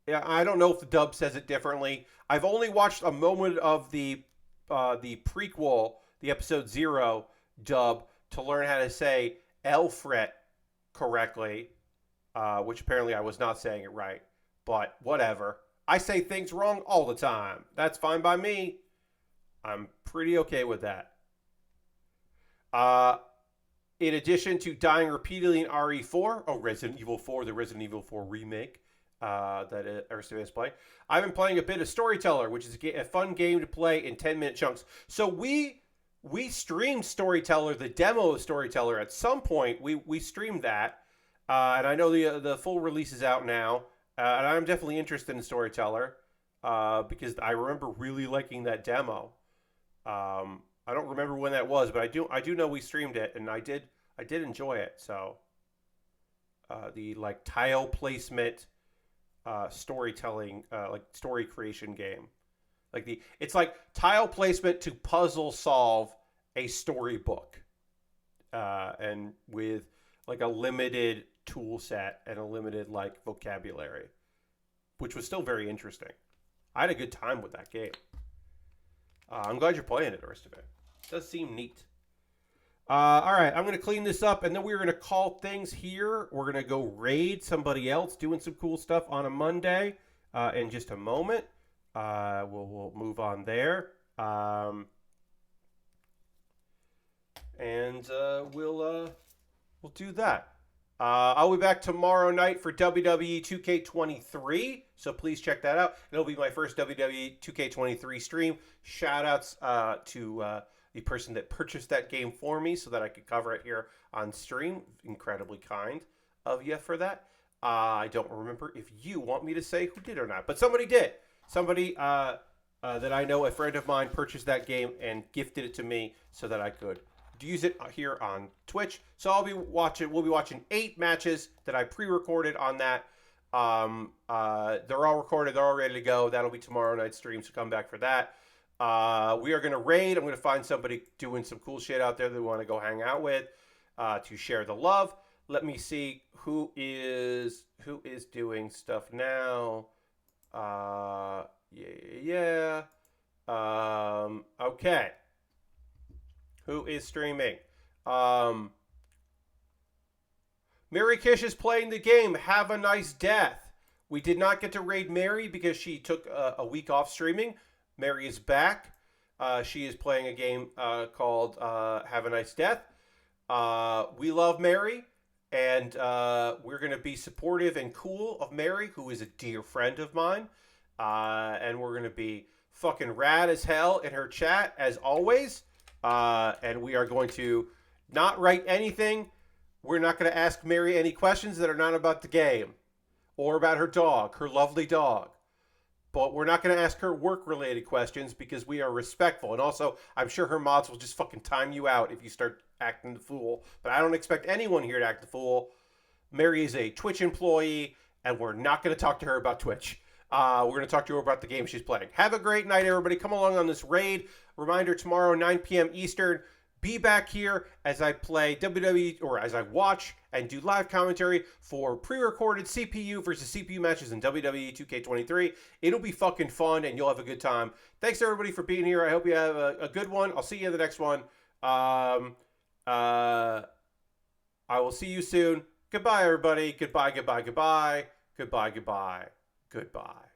Speaker 1: Yeah, I don't know if the dub says it differently. I've only watched a moment of the prequel, the episode 0 dub, to learn how to say Elfret correctly, which apparently I was not saying it right. But whatever. I say things wrong all the time. That's fine by me. I'm pretty okay with that. In addition to dying repeatedly in RE4, Resident Evil 4, the Resident Evil 4 remake that Aristoteles play, I've been playing a bit of Storyteller, which is a fun game to play in 10-minute chunks. So we streamed Storyteller, the demo of Storyteller at some point. We streamed that, and I know the full release is out now, and I'm definitely interested in Storyteller because I remember really liking that demo. I don't remember when that was, but I do know we streamed it, and I did enjoy it. So the like tile placement storytelling, like story creation game. It's like tile placement to puzzle solve a storybook, and with like a limited tool set and a limited like vocabulary, which was still very interesting. I had a good time with that game. I'm glad you're playing it, Aristotle. It does seem neat. All right, I'm going to clean this up, and then we're going to call things here. We're going to go raid somebody else doing some cool stuff on a Monday in just a moment. We'll move on there. And we'll do that. I'll be back tomorrow night for WWE 2K23, so please check that out. It'll be my first WWE 2K23 stream. Shout-outs to the person that purchased that game for me so that I could cover it here on stream. Incredibly kind of you for that. I don't remember if you want me to say who did or not, but somebody did. Somebody that I know, a friend of mine, purchased that game and gifted it to me so that I could use it here on Twitch. So we'll be watching 8 matches that I pre-recorded on that. They're all recorded, they're all ready to go. That'll be tomorrow night's stream, so come back for that. We are going to raid. I'm going to find somebody doing some cool shit out there that we want to go hang out with to share the love. Let me see who is doing stuff now. Yeah. Okay. Who is streaming? Mary Kish is playing the game. Have a nice death. We did not get to raid Mary because she took a week off streaming. Mary is back. She is playing a game called Have a Nice Death. We love Mary. And we're going to be supportive and cool of Mary, who is a dear friend of mine. And we're going to be fucking rad as hell in her chat, as always. And we are going to not write anything. We're not going to ask Mary any questions that are not about the game or about her dog, her lovely dog. But we're not going to ask her work-related questions because we are respectful. And also, I'm sure her mods will just fucking time you out if you start acting the fool. But I don't expect anyone here to act the fool. Mary is a Twitch employee, and we're not going to talk to her about Twitch. We're going to talk to her about the game she's playing. Have a great night, everybody. Come along on this raid. Reminder, tomorrow, 9 p.m. Eastern. Be back here as I play WWE, or as I watch and do live commentary for pre-recorded CPU versus CPU matches in WWE 2K23. It'll be fucking fun, and you'll have a good time. Thanks, everybody, for being here. I hope you have a good one. I'll see you in the next one. I will see you soon. Goodbye, everybody. Goodbye, goodbye, goodbye. Goodbye, goodbye, goodbye.